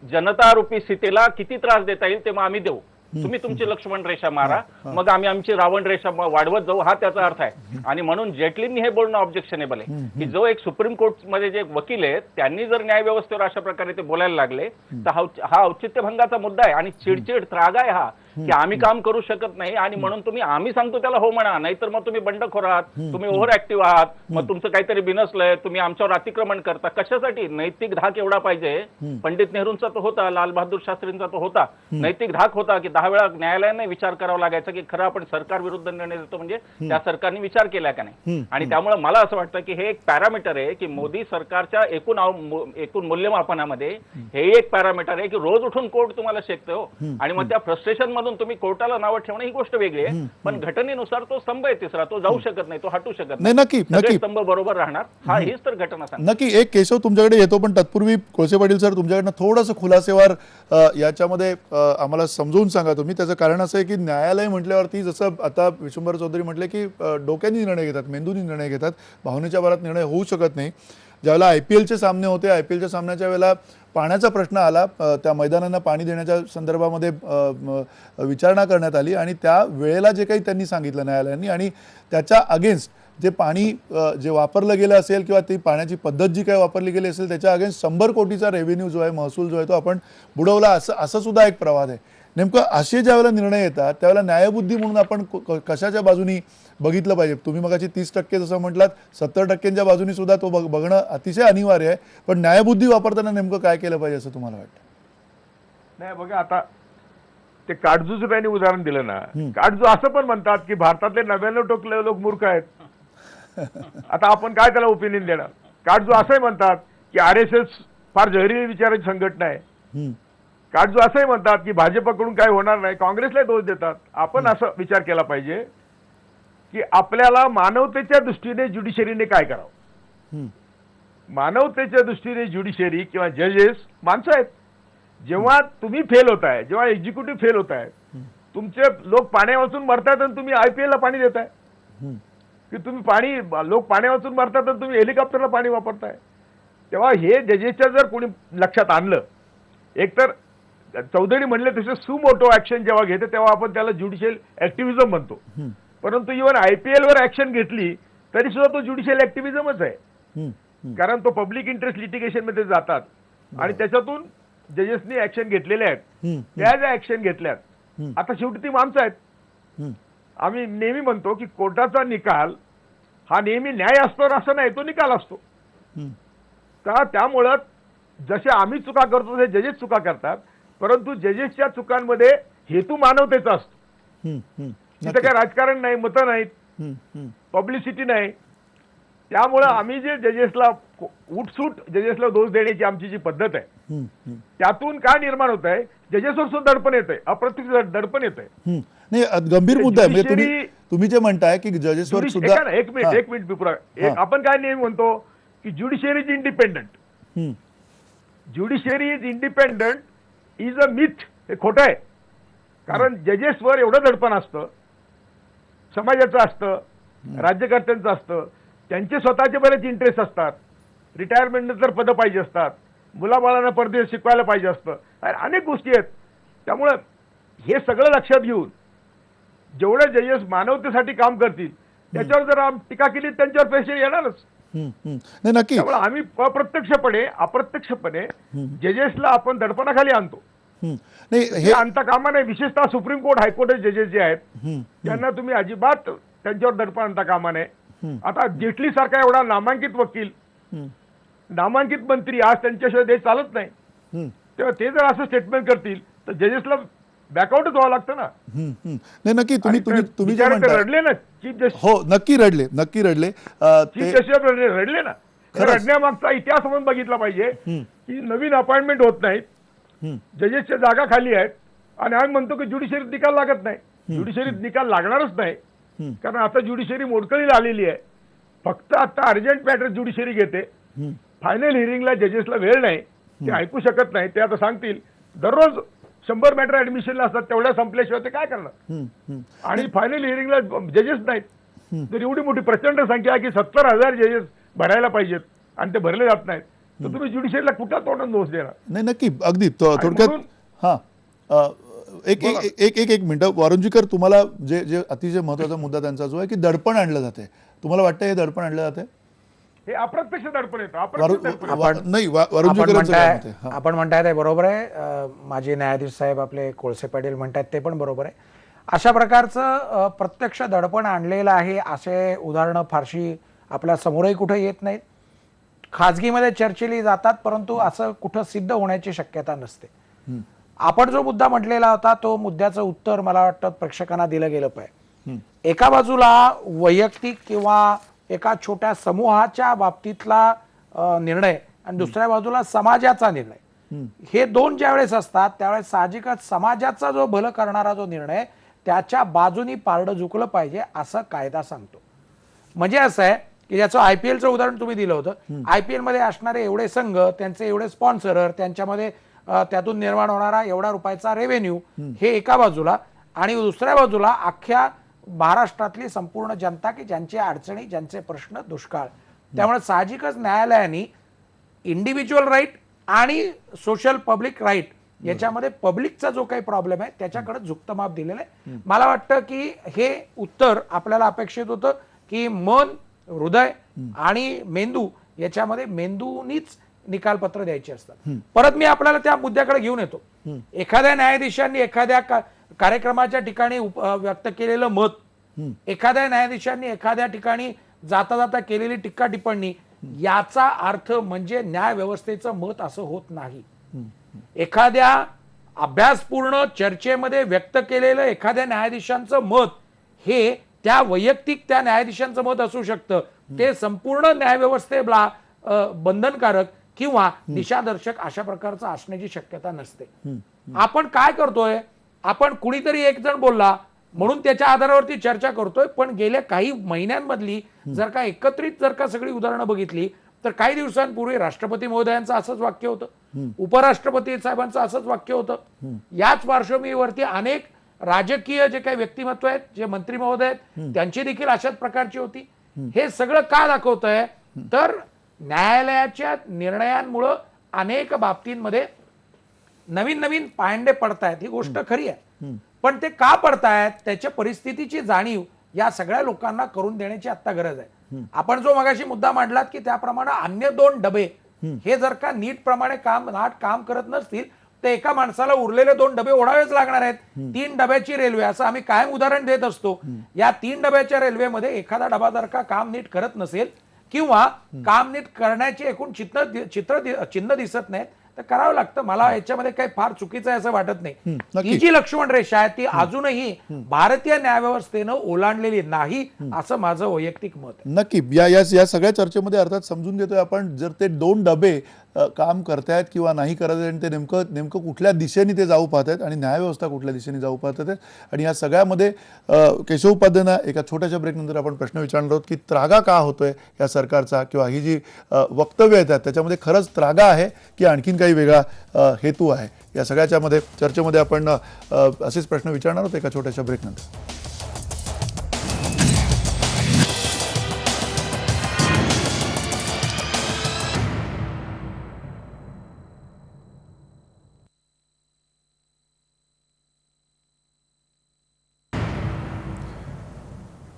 [SPEAKER 3] जनता रूपी सीतेला किती त्रास देता येईल ते मग आम्ही देऊ, तुम्ही तुमची लक्ष्मण रेषा मारा, मग आम्ही आमची रावण रेषा वाढवत जाऊ, हा त्याचा अर्थ आहे. आणि म्हणून जेटलींनी हे बोलणं ऑब्जेक्शनेबल आहे की जो एक सुप्रीम कोर्ट मध्ये जे वकील आहेत त्यांनी जर न्याय व्यवस्थेवर अशा प्रकारे ते बोलायला लागले तर हा औचित्यभंगाचा मुद्दा आहे आणि चिडचिड त्राग आहे हा की आम्ही काम करू शकत नाही आणि म्हणून तुम्ही आम्ही सांगतो त्याला हो म्हणा, नाहीतर मग तुम्ही बंडखोर आहात, तुम्ही ओव्हर ऍक्टिव्ह आहात, मग तुमचं काहीतरी बिनसलंय, तुम्ही आमच्यावर अतिक्रमण करता. कशासाठी? नैतिक धाक एवढा पाहिजे. पंडित नेहरूंचा तो होता, लाल बहादूर शास्त्रींचा तो होता, नैतिक धाक होता की 10 वेळा न्यायालयाने विचार करावा लागायचा की खरं आपण सरकार विरुद्ध निर्णय देतो म्हणजे त्या सरकारने विचार केला का नाही. आणि त्यामुळे मला असं वाटतं की हे एक पॅरामीटर आहे की मोदी सरकारच्या एकूण मूल्यमापनामध्ये हे एक पॅरामीटर आहे की रोज उठून कोर्ट तुम्हाला शेकतो आणि मग त्या फ्रस्ट्रेशन मधून तुम्ही कोर्टाला नावं ठेवणं ही गोष्ट वेगळी आहे. पण घटनेनुसार तो स्तंभ आहे तिसरा, तो जाऊ शकत नाही, तो हटू शकत
[SPEAKER 1] नाही. नक्की
[SPEAKER 3] सगळे स्तंभ बरोबर राहणार. हा हीच तर घटना सांगते.
[SPEAKER 1] नक्की. एक केशव तुमच्याकडे येतो, पण तत्पूर्वी कोळसे पाटील सर तुमच्याकडनं थोडंसं खुलासेवार याच्यामध्ये आम्हाला समजून सांगा तुम्ही. त्याचं कारण असं आहे की न्यायालय म्हटल्यावरती जसं आता विश्वंभर चौधरी म्हटले की डोक्याने निर्णय घेतात, मेंदूनी निर्णय घेतात, भावनेच्या भरात निर्णय होऊ शकत नाही. ज्यावेळेला IPLचे सामने होते, IPLच्या सामन्याच्या वेळेला पाण्याचा प्रश्न आला, त्या मैदानांना पाणी देण्याच्या संदर्भामध्ये विचारणा करण्यात आली आणि त्या वेळेला जे काही त्यांनी सांगितलं न्यायालयाने आणि त्याच्या अगेन्स्ट जे पाणी जे वापरलं गेलं असेल किंवा ती पाण्याची पद्धत जी काही वापरली गेली असेल त्याच्या अगेन्स्ट 100 कोटीचा रेव्हेन्यू जो आहे, महसूल जो आहे तो आपण बुडवला, असं सुद्धा एक प्रवाद आहे. नेमकं असे ज्यावेळेला निर्णय येतात त्यावेळेला न्यायबुद्धी म्हणून आपण कशाच्या बाजूनी बघितलं पाहिजे? तुम्ही मगाशी 30% जसं म्हटलात, 70%च्या बाजूनी सुद्धा तो बघणं अतिशय अनिवार्य आहे. पण न्यायबुद्धी वापरताना नेमकं काय केलं पाहिजे असं तुम्हाला वाटतं?
[SPEAKER 2] नाही बघा, आता ते काटजूचं त्यांनी उदाहरण दिलं ना, काटजू असं पण म्हणतात की भारतातले 99% लोक मूर्ख आहेत. आता आपण काय त्याला ओपिनियन देणार? काटजू असंही म्हणतात की RSS फार जहरी विचाराची संघटना आहे. काटजू असंही म्हणतात की भाजपकडून काय होणार नाही, काँग्रेसला दोष देतात. आपण असं विचार केला पाहिजे की आपल्याला मानवतेच्या दृष्टीने ज्युडिशरीने काय करावं. मानवतेच्या दृष्टीने ज्युडिशरी किंवा जजेस माणसं आहेत. जेव्हा तुम्ही फेल होताय, जेव्हा एक्झिक्युटिव्ह फेल होत आहे, तुमचे लोक पाण्या वाचून मरतात आणि तुम्ही IPL ला पाणी देताय, की तुम्ही लोक पाण्या वाचून मरतात आणि तुम्ही हेलिकॉप्टरला पाणी वापरताय. तेव्हा हे जजेसच्या जर कोणी लक्षात आणलं, एकतर चौधरी म्हणले तसे सुमोटो ऍक्शन जेव्हा घेते तेव्हा आपण त्याला ज्युडिशियल ऍक्टिव्हिजम म्हणतो. परंतु इव्हन IPL वर ऍक्शन घेतली तरी सुद्धा तो ज्युडिशियल ऍक्टिव्हिजमच आहे, कारण तो पब्लिक इंटरेस्ट लिटिगेशन मध्ये जातात आणि त्याच्यातून जजेसनी ऍक्शन घेतलेले आहेत. त्या ज्या ऍक्शन घेतल्यात, आता शेवटी ती माणसं आहेत. आम्ही नेहमी म्हणतो की कोर्टाचा निकाल हा नेहमी न्याय असतो असं नाही, तो निकाल असतो. त्यामुळं जसे आम्ही चुका करतो तसे जजेस चुका करतात, परंतु जजेसच्या चुकांमध्ये हेतू मानवतेचा असतो. तिथं काही राजकारण नाही, मतं नाहीत, पब्लिसिटी नाही. त्यामुळं आम्ही जे जजेसला उठसूट जजेसला दोष देण्याची आमची जी पद्धत आहे, त्यातून काय निर्माण होत आहे, जजेसवर सुद्धा दडपण येत आहे, अप्रत्यक्ष दडपण येत आहे.
[SPEAKER 1] नाही, गंभीर मुद्दा आहे. म्हणजे तुम्ही जे म्हणताय की जजेसवर सुद्धा
[SPEAKER 2] एक मिनिट पिपुरा, आपण काय नेहमी म्हणतो की judiciary is independent. Judiciary is independent is a myth. हे खोटं आहे. कारण जजेसवर एवढं दडपण असतं, समाजाचं असतं, राज्यकर्त्यांचं असतं, त्यांचे स्वतःचे बरेच इंटरेस्ट असतात, रिटायरमेंट नंतर पदं पाहिजे असतात, मुलाबाळांना परदेश शिकवायला पाहिजे असतं, अनेक गोष्टी आहेत. त्यामुळं हे सगळं लक्षात घेऊन जेवढे जजेस मानवतेसाठी काम करतील त्याच्यावर जर टीका केली त्यांच्यावर पैसे येणारच.
[SPEAKER 1] नक्की.
[SPEAKER 2] त्यामुळे आम्ही अप्रत्यक्षपणे जजेसला आपण दडपणाखाली आणतो.
[SPEAKER 1] नाही,
[SPEAKER 2] हे आणता कामा नाही. विशेषतः सुप्रीम कोर्ट, हायकोर्ट जजेस जे आहेत त्यांना तुम्ही अजिबात त्यांच्यावर दडपण आणता कामा नये. आता जेटली सारखा एवढा नामांकित वकील, नामांकित मंत्री आज त्यांच्याशिवाय देश चालत नाही. तेव्हा ते जर असं स्टेटमेंट करतील तर जजेसला बॅकआउटच व्हावं लागतं ना.
[SPEAKER 1] नाही, नक्की. तुम्ही जे म्हणता
[SPEAKER 2] रडले ना चीफ जस्टिस.
[SPEAKER 1] हो, नक्की रडले.
[SPEAKER 2] चीफ जस्टिस रडले ना. रडण्यामागचा इतिहास म्हणून बघितला पाहिजे की नवीन अपॉइंटमेंट होत नाहीत, जजेसच्या जागा खाली आहेत आणि आम्ही म्हणतो की ज्युडिशरीत निकाल लागत नाही. ज्युडिशरीत निकाल लागणारच नाही, कारण आता ज्युडिशरी मोडकळीला आलेली आहे. फक्त आता अर्जंट मॅटर ज्युडिशरी घेते. फायनल हिअरिंगला जजेसला वेळ नाही, ते ऐकू शकत नाही. ते आता सांगतील दररोज 100 मॅटर ऍडमिशनला असतात, तेवढ्या संपल्याशिवाय ते काय करणार. आणि फायनल हिअरिंगला जजेस नाहीत. तर एवढी मोठी प्रचंड संख्या आहे की 70,000 जजेस भरायला पाहिजेत आणि ते भरले जात नाहीत, तर तुम्ही ज्युडिशरीला कुठला तोंडाने दोष देणार?
[SPEAKER 1] नाही, नक्की. अगदी थोडक्यात. हा, एक मिनिट वारुंजीकर, तुम्हाला जे अतिशय महत्वाचा मुद्दा त्यांचा जो आहे की दडपण आणलं जाते, तुम्हाला वाटतं हे दडपण आणलं जाते?
[SPEAKER 2] हे अप्रत्यक्ष दडपण येतं. अप्रत्यक्ष दडपण येतं.
[SPEAKER 1] नाही वरुणजी
[SPEAKER 4] आपण
[SPEAKER 1] करेंचं काय मत
[SPEAKER 4] म्हणताय
[SPEAKER 1] आहे?
[SPEAKER 4] आपण म्हणताय ते बरोबर आहे. माजी न्यायाधीश साहेब आपले कोळसे पाटील म्हणतात ते पण बरोबर आहे. अशा प्रकारचं प्रत्यक्ष दडपण आणलेलं आहे असे उदाहरणं फारशी आपल्या समोरही कुठे येत नाहीत. खाजगीमध्ये चर्चेली जातात, परंतु असं कुठं सिद्ध होण्याची शक्यता नसते. आपण जो मुद्दा म्हटलेला होता तो मुद्द्याचं उत्तर मला वाटतं प्रेक्षकांना दिलं गेलं पाहिजे. एका बाजूला वैयक्तिक किंवा एका छोट्या समूहाच्या बाबतीतला निर्णय आणि दुसऱ्या बाजूला समाजाचा निर्णय, हे दोन ज्यावेळेस असतात त्यावेळेस साहजिकच समाजाचा जो भलं करणारा जो निर्णय त्याच्या बाजूनी पारडं झुकलं पाहिजे असं कायदा सांगतो. म्हणजे असं आहे की ज्याचं IPLचं उदाहरण तुम्ही दिलं होतं. IPL मध्ये असणारे एवढे संघ, त्यांचे एवढे स्पॉन्सरर, त्यांच्यामध्ये त्यातून निर्माण होणारा एवढा रुपयाचा रेव्हेन्यू, हे एका बाजूला, आणि दुसऱ्या बाजूला अख्ख्या महाराष्ट्रातली संपूर्ण जनता की ज्यांची अडचणी, ज्यांचे प्रश्न, दुष्काळ. त्यामुळे साहजिकच न्यायालयाने इंडिव्हिज्युअल राईट आणि सोशल पब्लिक राईट याच्यामध्ये पब्लिकचा जो काही प्रॉब्लेम आहे त्याच्याकडे झुकतं माप दिलेलं आहे. मला वाटतं की हे उत्तर आपल्याला अपेक्षित होतं की मन, हृदय आणि मेंदू याच्यामध्ये मेंदूनीच निकालपत्र द्यायचे असतात. परत मी आपल्याला त्या मुद्द्याकडे घेऊन येतो. एखाद्या न्यायाधीशांनी एखाद्या कार्यक्रमाच्या ठिकाणी व्यक्त केलेलं मत, एखाद्या न्यायाधीशांनी एखाद्या ठिकाणी जाता जाता केलेली टीका टिप्पणी, याचा अर्थ म्हणजे न्याय व्यवस्थेचं मत असं होत नाही. एखाद्या अभ्यासपूर्ण चर्चेमध्ये व्यक्त केलेलं एखाद्या न्यायाधीशांचं मत हे त्या वैयक्तिक त्या न्यायाधीशांचं मत असू शकतं. ते संपूर्ण न्यायव्यवस्थेला बंधनकारक किंवा दिशादर्शक अशा प्रकारचं असण्याची शक्यता नसते. आपण काय करतोय, आपण कुणीतरी एक जण बोलला म्हणून त्याच्या आधारावरती चर्चा करतोय, पण गेल्या काही महिन्यांमधली जर का एकत्रित जर का सगळी उदाहरणं बघितली तर काही दिवसांपूर्वी राष्ट्रपती महोदयांचं असंच वाक्य होतं, उपराष्ट्रपती साहेबांचं असंच वाक्य होतं. याच पार्श्वभूमीवरती अनेक राजकीय जे काही व्यक्तिमत्व आहेत, जे मंत्री महोदय आहेत, त्यांची देखील अशाच प्रकारची होती. हे सगळं का दाखवतंय तर न्यायालयाच्या निर्णयांमुळं अनेक बाबतींमध्ये नवीन नवीन पायंडे पडतायत. ही गोष्ट खरी आहे, पण ते का पडतायत त्याच्या परिस्थितीची जाणीव या सगळ्या लोकांना करून देण्याची आता गरज आहे. आपण जो मगाशी मुद्दा मांडलात की त्याप्रमाणे अन्य दोन डबे हे जर का नीट प्रमाणे काम करत नसतील तर एका माणसाला उरलेले 2 डबे ओढावेच लागणार आहेत. 3 डब्याची रेल्वे असं आम्ही कायम उदाहरण देत असतो. या 3 डब्याच्या रेल्वेमध्ये एखादा डबा जर का काम नीट करत नसेल किंवा काम नीट करण्याचे एकूण चिन्ह दिसत नाहीत तर करावं लागतं. मला याच्यामध्ये काही फार चुकीचं आहे असं वाटत नाही. ही जी लक्ष्मण रेषा आहे ती अजूनही भारतीय न्यायव्यवस्थेनं ओलांडलेली नाही असं माझं वैयक्तिक मत आहे.
[SPEAKER 1] नक्की या सगळ्या चर्चेमध्ये अर्थात समजून घेतोय आपण, जर ते 2 डबे काम करतायत किंवा नाही करत आहेत आणि ते नेमकं कुठल्या दिशेने ते जाऊ पाहत आहेत आणि न्यायव्यवस्था कुठल्या दिशेने जाऊ पाहत आहेत. आणि या सगळ्यामध्ये केशव उपाध्यायांना एका छोट्याशा ब्रेकनंतर आपण प्रश्न विचारणार आहोत की त्रागा का होतोय या सरकारचा, किंवा ही जी वक्तव्य येतात त्याच्यामध्ये खरंच त्रागा आहे की आणखीन काही वेगळा हेतू आहे. या सगळ्याच्या चर्चेमध्ये आपण असेच प्रश्न विचारणार आहोत एका छोट्याशा ब्रेकनंतर.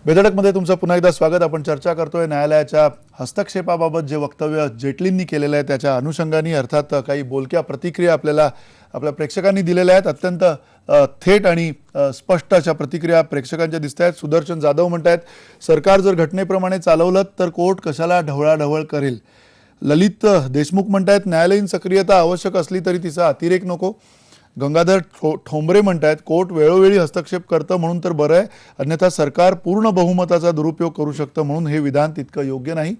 [SPEAKER 1] बेधडकमध्ये तुमचं पुन्हा एकदा स्वागत. आपण चर्चा करतोय न्यायालयाच्या हस्तक्षेपाबाबत जे वक्तव्य जेटलींनी केलेलं आहे त्याच्या अनुषंगाने. अर्थात काही बोलक्या प्रतिक्रिया आपल्या प्रेक्षकांनी दिलेल्या आहेत. अत्यंत थेट आणि स्पष्ट अशा प्रतिक्रिया प्रेक्षकांच्या दिसत आहेत. सुदर्शन जाधव म्हणतायत, सरकार जर घटनेप्रमाणे चालवलं तर कोर्ट कशाला ढवळाढवळ करेल. ललित देशमुख म्हणतायत, न्यायालयीन सक्रियता आवश्यक असली तरी तिचा अतिरेक नको. गंगाधर ठोंबरे म्हणतायत, कोर्ट वेळोवेळी हस्तक्षेप करतं म्हणून तर बरं आहे, अन्यथा सरकार पूर्ण बहुमताचा दुरुपयोग करू शकतं म्हणून हे विधान तितकं योग्य नाही.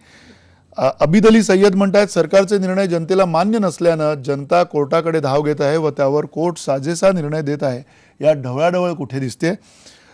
[SPEAKER 1] अबिद अली सय्यद म्हणतायत, सरकारचे निर्णय जनतेला मान्य नसल्यानं जनता कोर्टाकडे धाव घेत आहे व त्यावर कोर्ट साजेसा निर्णय देत आहे. या ढवळाढवळ कुठे दिसते.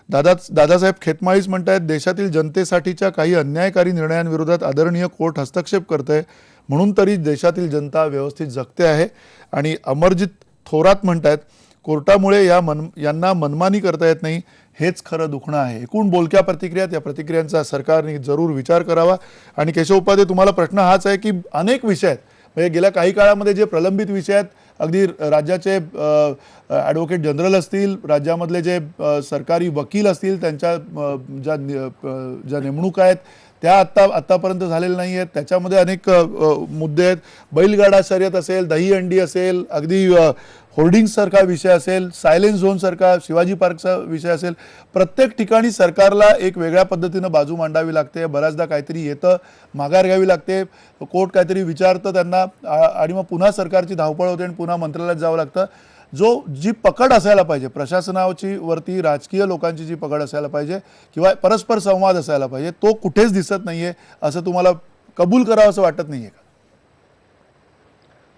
[SPEAKER 1] दादासाहेब खेतमाळीस म्हणतायत, देशातील जनतेसाठीच्या काही अन्यायकारी निर्णयांविरोधात आदरणीय कोर्ट हस्तक्षेप करतंय म्हणून तरी देशातील जनता व्यवस्थित जगते आहे. आणि अमरजित थोरात म्हणतायत, कोर्टामुळे यांना मनमानी करता येत नाही, हेच खरं दुखणं आहे. एकूण बोलक्या प्रतिक्रिया, त्या प्रतिक्रियांचा सरकारने जरूर विचार करावा. आणि केशव उपाध्ये, तुम्हाला प्रश्न हाच आहे की अनेक विषय आहेत, म्हणजे गेल्या काही काळामध्ये जे प्रलंबित विषय आहेत, अगदी राज्याचे ॲडव्होकेट जनरल असतील, राज्यामधले जे सरकारी वकील असतील, त्यांच्या ज्या नेमणूक आहेत त्या आत्तापर्यंत झालेल्या नाही आहेत. त्याच्यामध्ये अनेक मुद्दे आहेत. बैलगाडा शर्यत असेल, दहीहंडी असेल, अगदी होर्डिंगसारखा विषय असेल, सायलेन्स झोनसारखा शिवाजी पार्कचा विषय असेल, प्रत्येक ठिकाणी सरकारला एक वेगळ्या पद्धतीनं बाजू मांडावी लागते. बऱ्याचदा काहीतरी येतं, माघार घ्यावी लागते, कोर्ट काहीतरी विचारतं त्यांना आणि मग पुन्हा सरकारची धावपळ होते आणि पुन्हा मंत्रालयात जावं लागतं. जी पकड असायला पाहिजे प्रशासनाची वरती, राजकीय लोकांची जी पकड असायला पाहिजे किंवा परस्पर संवाद असायला पाहिजे, तो कुठेच दिसत नाहीये. असं तुम्हाला कबूल करावं असं वाटत नाहीये का?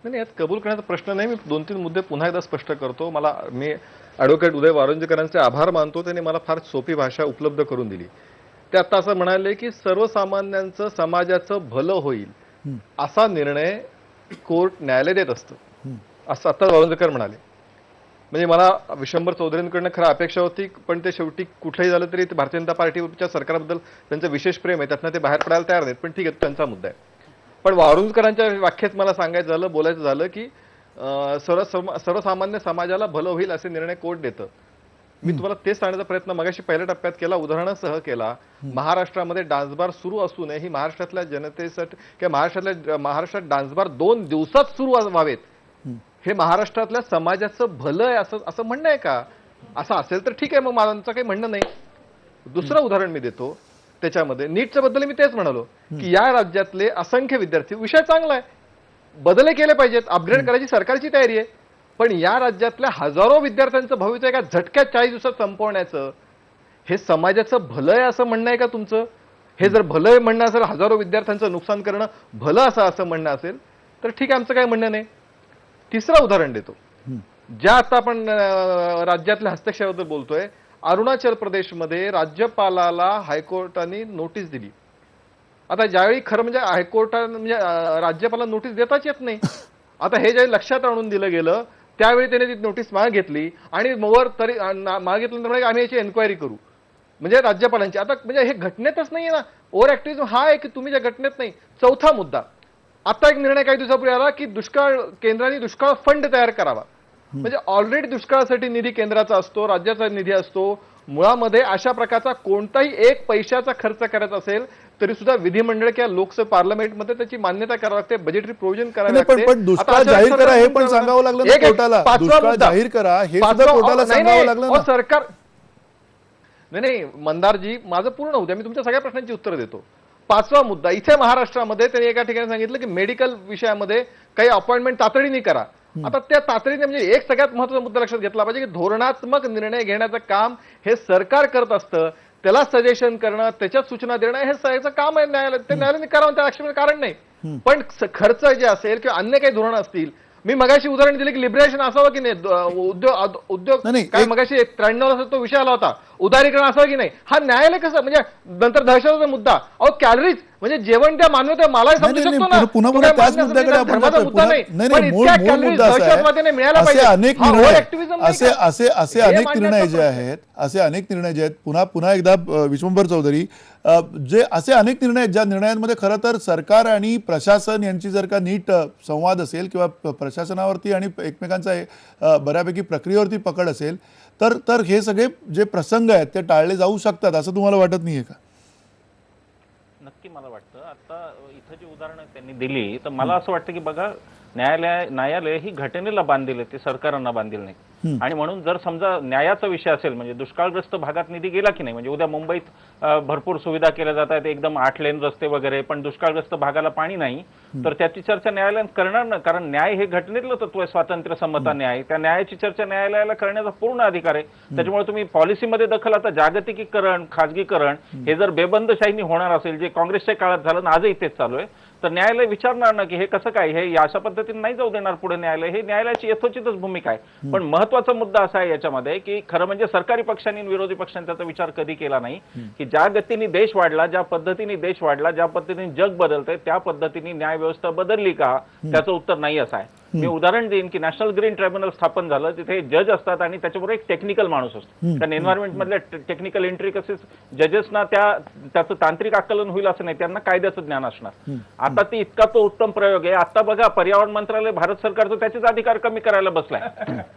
[SPEAKER 5] नाही, यात कबूल करण्याचा प्रश्न नाही. मी 2-3 मुद्दे पुन्हा एकदा स्पष्ट करतो. मी ॲडव्होकेट उदय वारुंजेकरांचे आभार मानतो. त्यांनी मला फार सोपी भाषा उपलब्ध करून दिली. ते आता असं म्हणाले की सर्वसामान्यांचं, समाजाचं भलं होईल असा निर्णय कोर्ट, न्यायालय देत असतं, असं आता वारुंजेकर म्हणाले. म्हणजे मला विशंभर चौधरींकडनं खरं अपेक्षा होती, पण ते शेवटी कुठलंही झालं तरी भारतीय जनता पार्टीच्या सरकारबद्दल त्यांचं विशेष प्रेम आहे, त्यातनं ते बाहेर पडायला तयार नाहीत. पण ठीक आहे, त्यांचा मुद्दा आहे. पण वारुंजकरांच्या व्याख्येत मला सांगायचं झालं, बोलायचं झालं की सर्वसामान्य समाजाला भलं होईल असे निर्णय कोर्ट देतं. मी तुम्हाला तेच सांगण्याचा प्रयत्न मगाशी पहिल्या टप्प्यात केला, उदाहरणासह केला. महाराष्ट्रामध्ये डान्सबार सुरू असूनही ही महाराष्ट्रातल्या जनतेसाठी किंवा महाराष्ट्रात डान्सबार 2 दिवसात सुरू व्हावेत, हे महाराष्ट्रातल्या समाजाचं भलं आहे असं म्हणणं आहे का? असं असेल तर ठीक आहे, मग माझं काही म्हणणं नाही. दुसरं उदाहरण मी देतो. त्याच्यामध्ये नीटच्या बद्दल मी तेच म्हणालो की या राज्यातले असंख्य विद्यार्थी, विषय चांगला आहे, बदल केले पाहिजेत, अपग्रेड करायची सरकारची तयारी आहे, पण या राज्यातल्या हजारो विद्यार्थ्यांचं भविष्य एका झटक्यात 40 दिवसात संपवण्याचं हे समाजाचं भलं आहे असं म्हणणं आहे का तुमचं? हे जर भलं म्हणणं असेल, हजारो विद्यार्थ्यांचं नुकसान करणं भलं असं म्हणणं असेल तर ठीक आहे, आमचं काही म्हणणं नाही. तिसरं उदाहरण देतो. ज्या आता आपण राज्यातल्या हस्तक्षेपाबद्दल बोलतोय, अरुणाचल प्रदेशमध्ये राज्यपालाला हायकोर्टाने नोटीस दिली. आता ज्यावेळी खरं म्हणजे हायकोर्टाने म्हणजे राज्यपालाला नोटीस देताच येत नाही. आता हे ज्यावेळी लक्षात आणून दिलं गेलं त्यावेळी त्याने ती नोटीस मागितली आणि वर तरी मागितल्यानंतर आम्ही याची एन्क्वायरी करू, म्हणजे राज्यपालांची. आता म्हणजे हे घटनेतच नाहीये ना. ओव्हर ऍक्टिव्हिझम हा आहे की तुम्ही ज्या घटनेत नाही. चौथा मुद्दा, आता एक निर्णय काही दिवसापूर्वी आला की केंद्राने दुष्काळ फंड तयार करावा. म्हणजे ऑलरेडी दुष्काळासाठी निधी केंद्राचा असतो, राज्याचा निधी असतो. मुळामध्ये अशा प्रकारचा कोणताही एक पैशाचा खर्च करायचा असेल तरी सुद्धा विधिमंडळ किंवा लोकसभा पार्लमेंटमध्ये त्याची मान्यता करावी लागते, बजेटरी प्रोव्हिजन करावे लागते.
[SPEAKER 1] पण दुष्काळ जाहीर करा हे पण सांगावं लागलं ना कोर्टाला. दुष्काळ जाहीर करा हे सुद्धा कोर्टाला सांगावं लागलं ना.
[SPEAKER 5] सरकार नाही मंदारजी, माझं पूर्ण होऊ द्या, मी तुमच्या सगळ्या प्रश्नांची उत्तर देतो. 5वा मुद्दा, इथे महाराष्ट्रामध्ये त्यांनी एका ठिकाणी सांगितलं की मेडिकल विषयामध्ये काही अपॉइंटमेंट तातडीने करा. आता त्या तातडीने म्हणजे एक सगळ्यात महत्त्वाचा मुद्दा लक्षात घेतला पाहिजे की धोरणात्मक निर्णय घेण्याचं काम हे सरकार करत असतं. त्याला सजेशन करणं, त्याच्यात सूचना देणं हे सगळ्याचं काम आहे न्यायालय. ते न्यायालयाने करावं, त्या आक्षेपाचं कारण नाही. पण खर्च जे असेल किंवा अन्य काही धोरण असतील, मी मगाशी उदाहरण दिले की लिबरेशन असावं की नाही, उद्योग काय मगाशी 93 तो विषय आला होता, उदारीकरण असावं की नाही, हा न्यायालय कसं म्हणजे नंतर दहशतवादाचा मुद्दा, अहो कॅलरीज म्हणजे जेवण त्या मानवता मलाही समजू शकतो ना.
[SPEAKER 1] पुन्हा त्याच मुद्द्याकडे आपण
[SPEAKER 5] मुद्दा नाही, पण इतक्या कॅलरीज दहशतवाद्याने मिळायला पाहिजे.
[SPEAKER 1] असे अनेक निर्णय जे आहेत, पुन्हा एकदा विश्वंभर चौधरी, जे असे अनेक निर्णय आहेत ज्या निर्णयांमध्ये खरं तर सरकार आणि प्रशासन यांची जर का नीट संवाद असेल किंवा प्रशासनावरती आणि एकमेकांचा बऱ्यापैकी प्रक्रियेवरती पकड असेल तर हे सगळे जे प्रसंग आहेत ते टाळले जाऊ शकतात, असं तुम्हाला वाटत नाहीये का?
[SPEAKER 3] नक्की मला वाटतं. आता इथं जी उदाहरणं त्यांनी दिली तर मला असं वाटतं की बघा, न्यायालय ही घटनेला बांधील आहे, ते सरकारांना बांधील नाही. आणि म्हणून जर समजा न्यायाचा विषय असेल, म्हणजे दुष्काळग्रस्त भागात निधी गेला की नाही, म्हणजे उद्या मुंबईत भरपूर सुविधा केल्या जात आहेत, एकदम 8 लेन रस्ते वगैरे, पण दुष्काळग्रस्त भागाला पाणी नाही, तर त्याची चर्चा न्यायालयात करणार ना. कारण न्याय हे घटनेतलं तत्व आहे, स्वातंत्र्य, समता, न्याय. त्या न्यायाची चर्चा न्यायालयाला करण्याचा पूर्ण अधिकार आहे. त्याच्यामुळे तुम्ही पॉलिसीमध्ये दखल, आता जागतिकीकरण, खाजगीकरण हे जर बेबंदशाहीने होणार असेल, जे काँग्रेसच्या काळात झालं ना, आजही तेच चालू आहे, तर न्यायालय विचारणार ना की हे कसं काय, हे अशा पद्धतीने नाही जाऊ देणार पुढे न्यायालय. हे न्यायालयाची यथोचितच भूमिका आहे. पण महत्वाचा मुद्दा असा आहे याच्यामध्ये की खरं म्हणजे सरकारी पक्षांनी विरोधी पक्षांनी त्याचा विचार कधी केला नाही की ज्या गतीने देश वाढला, ज्या पद्धतीने ज्या पद्धतीने जग बदलतंय त्या पद्धतीने न्याय व्यवस्था बदलली का, त्याचं उत्तर नाही असं आहे. मी उदाहरण देईन की नॅशनल ग्रीन ट्रायब्युनल स्थापन झालं, तिथे जज असतात आणि त्याच्याबरोबर एक टेक्निकल माणूस असतो. कारण एन्व्हायरमेंट मधल्या टेक्निकल एंट्री कसे जजेसना त्याचं तांत्रिक आकलन होईल असं नाही, त्यांना कायद्याचं ज्ञान असणार. आता ती इतका तो उत्तम प्रयोग आहे. आता बघा पर्यावरण मंत्रालय भारत सरकारचं त्याचेच अधिकार कमी करायला बसलाय.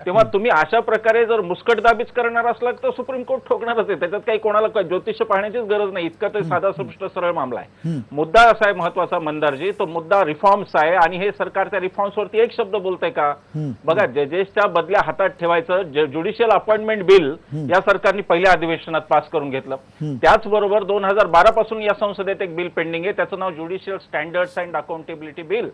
[SPEAKER 3] तेव्हा तुम्ही अशा प्रकारे जर मुस्कटदाबीच करणार असला तर सुप्रीम कोर्ट ठोकणारच आहे. त्याच्यात काही कोणाला ज्योतिष पाहण्याचीच गरज नाही. इतका तर साधा स्पष्ट सरळ मामला आहे. मुद्दा असा आहे महत्वाचा मंदारजी, तो मुद्दा रिफॉर्म्सचा आहे आणि हे सरकार त्या रिफॉर्म्सवरती एक शब्द बोलतंय का? बघा, जजेसच्या बदल्या हातात ठेवायचं ज्युडिशियल अपॉइंटमेंट बिल या सरकारने पहिल्या अधिवेशनात पास करून घेतलं. त्याचबरोबर 2012 पासून या संसदेत एक बिल पेंडिंग आहे, त्याचं नाव judicial standards and accountability bill.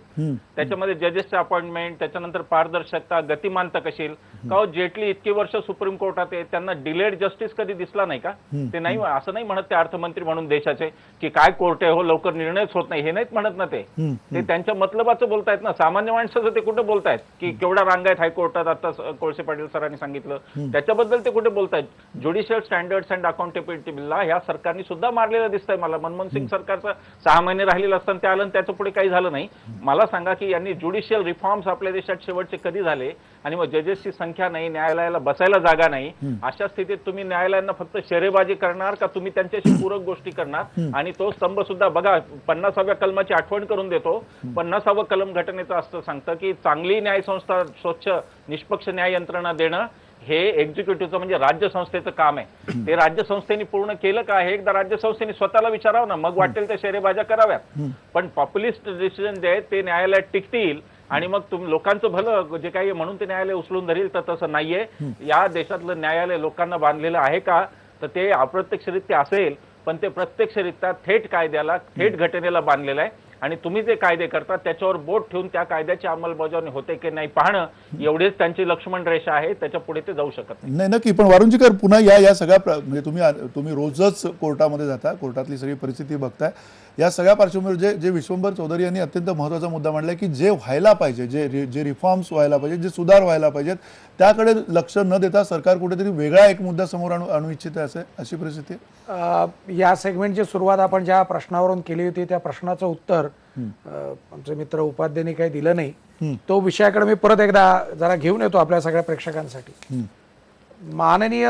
[SPEAKER 3] त्याच्यामध्ये जजेसचे अपॉइंटमेंट, त्याच्यानंतर पारदर्शकता, गतिमानता कशी. का जेटली इतकी वर्ष सुप्रीम कोर्टात आहे, त्यांना डिलेड जस्टिस कधी दिसला नाही का? ते नाही, असं नाही म्हणत ते अर्थमंत्री म्हणून देशाचे की काय कोर्ट आहे हो, लवकर निर्णयच होत नाही, हे नाहीत म्हणत ना. ते त्यांच्या मतलबाचं बोलतायत ना. सामान्य माणसाचं ते कुठे बोलतायत की केवढ्या रांगा आहेत हायकोर्टात, आता कोळसे पाटील सरांनी सांगितलं त्याच्याबद्दल ते कुठे बोलतायत? ज्युडिशियल स्टँडर्ड्स अँड अकाउंटेबिलिटी बिलला ह्या सरकारने सुद्धा मारलेलं दिसतंय मला. मनमोहन सिंग सरकारचं 6 महिने राहिलेलं असताना ते आलं आणि त्याच्या पुढे काही झालं नाही. मला सांगा की यांनी ज्युडिशियल रिफॉर्म्स आपल्या देशात शेवटचे कधी झाले? आणि मग जजेसची संख्या नाही, न्यायालयाला बसायला जागा नाही, अशा स्थितीत तुम्ही न्यायालयांना फक्त शेरेबाजी करणार का तुम्ही त्यांच्याशी पूरक गोष्टी करणार? आणि तो स्तंभ सुद्धा बघा, 50व्या कलमाची आठवण करून देतो. 50वं कलम घटनेचं असं सांगतं की चांगली न्यायसंस्था, स्वच्छ निष्पक्ष न्याय यंत्रणा देणं हे एक्झिक्युटिव्हचं म्हणजे राज्य संस्थेचं काम आहे. ते राज्य संस्थेने पूर्ण केलं का हे एकदा राज्य संस्थेने स्वतःला विचारावं ना. मग वाटेल त्या शेरेबाज्या कराव्यात. पण पॉप्युलिस्ट डिसिजन जे आहेत ते न्यायालयात टिकतील आणि मग तुम्ही लोकांचं भलं जे काही म्हणून ते न्यायालय उचलून धरील, तर तसं नाहीये. या देशातलं न्यायालय लोकांना बांधलेलं आहे का? तर ते अप्रत्यक्षरित्या असेल, पण ते प्रत्यक्षरित्या थेट कायद्याला, थेट घटनेला बांधलेलं आहे. आणि तुम्ही जे कायदे करता त्याच्यावर बोट ठेवून त्या कायद्याची अंमलबजावणी होते की नाही पाहणं, एवढेच त्यांची लक्ष्मण रेषा आहे. त्याच्या पुढे ते जाऊ शकत
[SPEAKER 1] नाही. नक्की. पण वारुंजीकर, पुन्हा या सगळ्या म्हणजे तुम्ही रोजच कोर्टामध्ये जाता, कोर्टातली सगळी परिस्थिती बघताय. या सगळ्या पार्श्वभूमीवर जे विश्वंभर चौधरी यांनी अत्यंत महत्त्वाचा मुद्दा मांडलाय की जे व्हायला पाहिजे, जे रिफॉर्म्स व्हायला पाहिजे, जे सुधार व्हायला पाहिजेत, त्याकडे लक्ष न देता सरकार कुठेतरी वेगळा एक मुद्दा समोर आणू इच्छित आहे, अशी परिस्थिती आहे.
[SPEAKER 4] या सेगमेंटची सुरुवात आपण ज्या प्रश्नावरून केली होती त्या प्रश्नाचं उत्तर आमचे मित्र उपाध्यायांनी काही दिलं नाही. तो विषयाकडे मी परत एकदा जरा घेऊन येतो आपल्या सगळ्या प्रेक्षकांसाठी. माननीय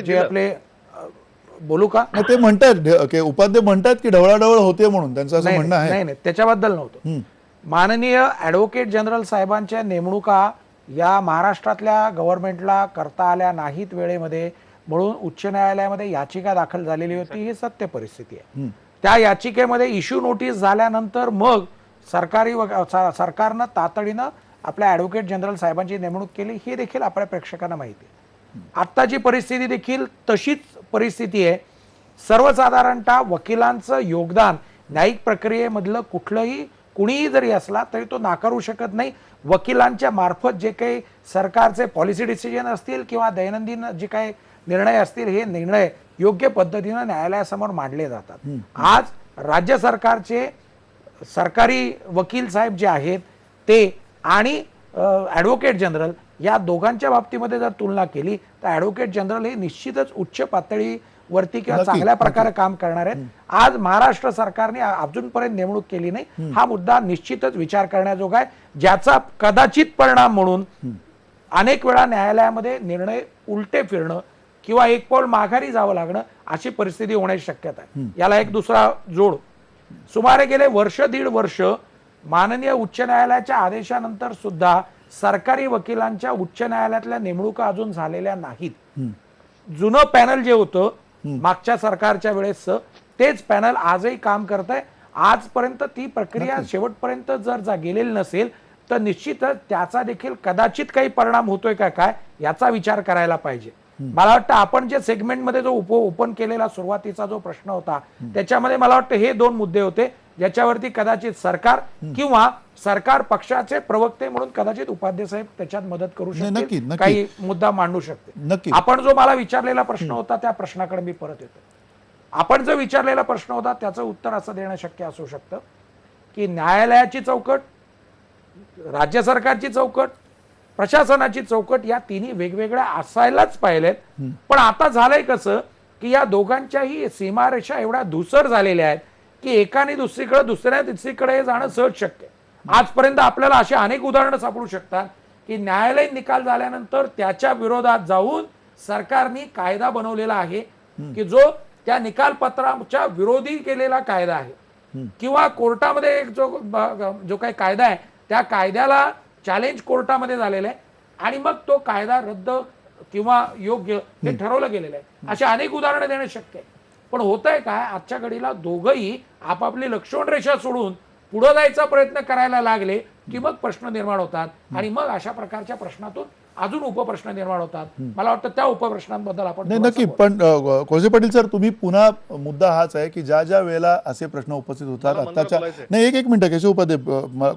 [SPEAKER 4] जे आपले बोलू का?
[SPEAKER 1] ते म्हणतात, उपाध्याय म्हणतात की ढवळाढवळ होते म्हणून त्यांचं असं म्हणणं आहे.
[SPEAKER 4] नाही, त्याच्याबद्दल नव्हतं. माननीय ॲडव्होकेट जनरल साहेबांच्या नेमणुका या महाराष्ट्रातल्या गव्हर्नमेंटला करता आल्या नाहीत वेळेमध्ये, म्हणून उच्च न्यायालयामध्ये याचिका दाखल झालेली होती. ही सत्य परिस्थिती आहे. त्या याचिकेमध्ये इश्यू नोटीस झाल्यानंतर मग सरकारनं तातडीनं आपल्या ॲडव्होकेट जनरल साहेबांची नेमणूक केली. हे देखील आपल्या प्रेक्षकांना माहिती आहे. आत्ताची परिस्थिती देखील तशीच परिस्थिती आहे. सर्वसाधारणतः वकिलांचं योगदान न्यायिक प्रक्रियेमधलं कुणीही जरी असला तरी तो नाकारू शकत नाही. वकिलांच्या मार्फत जे काही सरकारचे पॉलिसी डिसिजन असतील किंवा दैनंदिन जे काही निर्णय असतील, हे निर्णय योग्य पद्धतीनं न्यायालयासमोर मांडले जातात. आज राज्य सरकारचे सरकारी वकील साहेब जे आहेत ते आणि ॲडव्होकेट जनरल या दोघांच्या बाबतीमध्ये जर तुलना केली तर ॲडव्होकेट जनरल हे निश्चितच उच्च पातळीवरती किंवा चांगल्या प्रकारे काम करणार आहेत. आज महाराष्ट्र सरकारने अजूनपर्यंत नेमणूक केली नाही. हा मुद्दा निश्चितच विचार करण्याजोगा आहे, ज्याचा कदाचित परिणाम म्हणून अनेक वेळा न्यायालयामध्ये निर्णय उलटे फिरणं किंवा एक पाऊल माघारी जावं लागणं अशी परिस्थिती होण्याची शक्यता आहे. याला एक दुसरा जोड, सुमारे गेले दीड वर्ष माननीय उच्च न्यायालयाच्या आदेशानंतर सुद्धा सरकारी वकिलांच्या उच्च न्यायालयातल्या नेमणुका अजून झालेल्या नाहीत. जुनं पॅनल जे होतं मागच्या सरकारच्या वेळेस तेच पॅनल आजही काम करत आहे. आजपर्यंत ती प्रक्रिया शेवटपर्यंत जर गेलेली नसेल तर निश्चितच त्याचा देखील कदाचित काही परिणाम होतोय का काय याचा विचार करायला पाहिजे. मला वाटतं आपण जे सेगमेंटमध्ये जो ओपन केलेला सुरुवातीचा जो प्रश्न होता त्याच्यामध्ये मला वाटतं हे 2 मुद्दे होते ज्याच्यावरती कदाचित सरकार किंवा सरकार पक्षाचे प्रवक्ते म्हणून कदाचित उपाध्याय साहेब त्याच्यात मदत करू शकतील, काही मुद्दा मांडू शकते. आपण जो मला विचारलेला प्रश्न होता त्या प्रश्नाकडे मी परत येतो. आपण जो विचारलेला प्रश्न होता त्याचं उत्तर असं देणं शक्य असू शकतं की न्यायालयाची चौकट, राज्य सरकारची चौकट, प्रशासनाची चौकट या तिन्ही वेगवेगळ्या असायलाच पाहिजेत. पण आता झालंय कसं की या दोघांच्याही सीमारेषा एवढ्या धुसर झालेल्या आहेत की एकाने दुसरीकडे दुसऱ्या तिसरीकडे जाणं सहज शक्य आहे. आजपर्यंत आपल्याला अशी अनेक उदाहरणं सापडू शकतात की न्यायालयीन निकाल झाल्यानंतर त्याच्या विरोधात जाऊन सरकारने कायदा बनवलेला आहे की जो त्या निकालपत्राच्या विरोधी केलेला कायदा आहे किंवा कोर्टामध्ये एक जो काही कायदा आहे त्या कायद्याला चॅलेंज कोर्टामध्ये झालेलं आहे आणि मग तो कायदा रद्द किंवा योग्य हे ठरवलं गेलेलं आहे. अशी अनेक उदाहरणं देणं शक्य आहे. पण होतंय काय, आजच्या घडीला दोघंही आपापली लक्ष्मण रेषा सोडून पुढे जायचा प्रयत्न करायला लागले की मग प्रश्न निर्माण होतात आणि मग अशा प्रकारच्या प्रश्नातून अजून उपप्रश्न निर्माण होतात. मला वाटतं त्या उपप्रश्नांबद्दल आपण
[SPEAKER 1] नाही नक्की. पण कोळसे पाटील सर, तुम्ही पुन्हा मुद्दा हाच आहे की ज्या ज्या वेळेला असे प्रश्न उपस्थित होतात आताच्या, नाही एक मिनिट केशव उपाध्ये,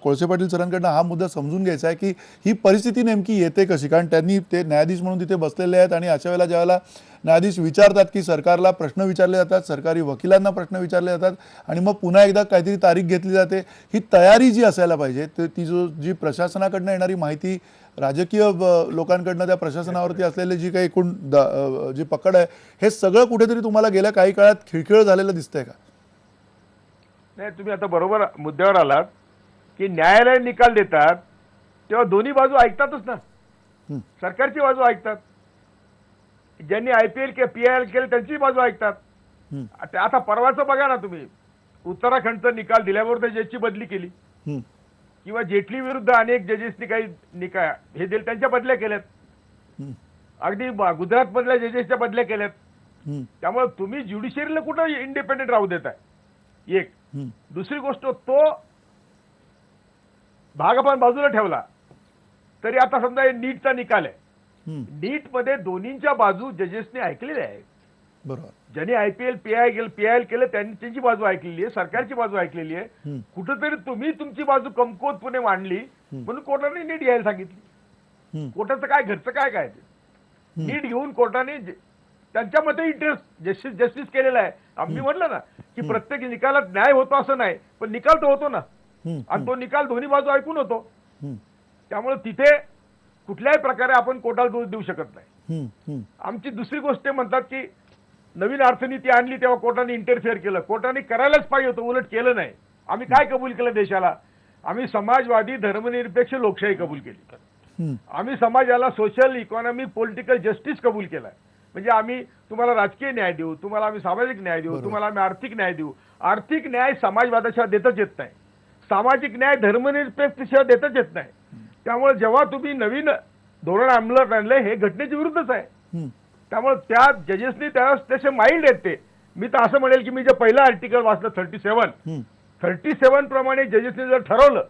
[SPEAKER 1] कोळसे पाटील सरांकडनं हा मुद्दा समजून घ्यायचा आहे की ही परिस्थिती नेमकी येते कशी. कारण त्यांनी ते न्यायाधीश म्हणून तिथे बसलेले आहेत आणि अशा वेळेला ज्यावेळेला न्यायाधीश विचारतात की सरकारला प्रश्न विचारले जातात, सरकारी वकिलांना प्रश्न विचारले जातात आणि मग पुन्हा एकदा काहीतरी तारीख घेतली जाते. ही तयारी जी असायला पाहिजे ती जी प्रशासनाकडनं येणारी माहिती, राजकीय लोकांकडनं त्या प्रशासनावरती असलेली जी काही एकूण जी पकड आहे, हे सगळं कुठेतरी तुम्हाला गेल्या काही काळात खिळखिळ झालेलं दिसतंय का?
[SPEAKER 2] नाही, तुम्ही आता बरोबर मुद्द्यावर आलात की न्यायालय निकाल देतात तेव्हा दोन्ही बाजू ऐकतातच ना. सरकारची बाजू ऐकतात, ज्यांनी IPL के PIL केलं त्यांची बाजू ऐकतात. आता परवाचं बघा ना तुम्ही, उत्तराखंडचा निकाल दिल्यावर त्या जजची बदली केली किंवा जेटली विरुद्ध अनेक जजेसनी काही निकाल हे दिले, त्यांच्या बदल्या केल्यात. अगदी गुजरात मधल्या जजेसच्या बदल्या केल्यात. त्यामुळे तुम्ही ज्युडिशियरीला कुठं इंडिपेंडेंट राहू देताय. एक दुसरी गोष्ट, तो भाग आपण बाजूला ठेवला तरी आता समजा नीटचा निकाल आहे, नीट मध्ये दोन्हींच्या बाजू जजेसने ऐकलेल्या आहेत.
[SPEAKER 1] बरोबर.
[SPEAKER 2] ज्यांनी IPL PIL केलं त्यांनी त्यांची बाजू ऐकलेली आहे, सरकारची बाजू ऐकलेली आहे. कुठेतरी तुम्ही तुमची बाजू कमकुवतपणे मांडली म्हणून कोर्टाने नीट घ्यायला सांगितली. कोर्टाचं काय, घरचं काय काय ते नीट घेऊन कोर्टाने त्यांच्या मते इंटरेस्ट जस्टिस केलेला आहे. आम्ही म्हटलं ना की प्रत्येक निकालात न्याय होतो असं नाही, पण निकाल तो होतो ना, आणि तो निकाल दोन्ही बाजू ऐकून होतो. त्यामुळे तिथे कुठल्याही प्रकारे आपण कोर्टाला दोष देऊ शकत नाही. आमची दुसरी गोष्ट म्हणतात की नवीन अर्थनीती आणली तेव्हा कोर्टाने इंटरफिअर केलं. कोर्टाने करायलाच पाहिजे होतं, उलट केलं नाही. आम्ही काय कबूल केलं देशाला? आम्ही समाजवादी धर्मनिरपेक्ष लोकशाही कबूल केली. आम्ही समाजाला सोशल, इकॉनॉमिक, पॉलिटिकल जस्टिस कबूल केलाय. म्हणजे आम्ही तुम्हाला राजकीय न्याय देऊ, तुम्हाला आम्ही सामाजिक न्याय देऊ, तुम्हाला आम्ही आर्थिक न्याय देऊ. आर्थिक न्याय समाजवादाशिवाय देतच येत नाही, सामाजिक न्याय धर्मनिरपेक्षशिवाय देतच येत नाही. त्यामुळे जेव्हा तुम्ही नवीन धोरण अंमलात आणलंय हे घटनेच्या विरुद्धच आहे. त्यामुळे त्या जजेसनी त्यावेळेस तसे माइल्ड आहेत ते. मी तर असं म्हणेल की मी जे पहिलं आर्टिकल वाचलं 37 प्रमाणे जजेसनी जर ठरवलं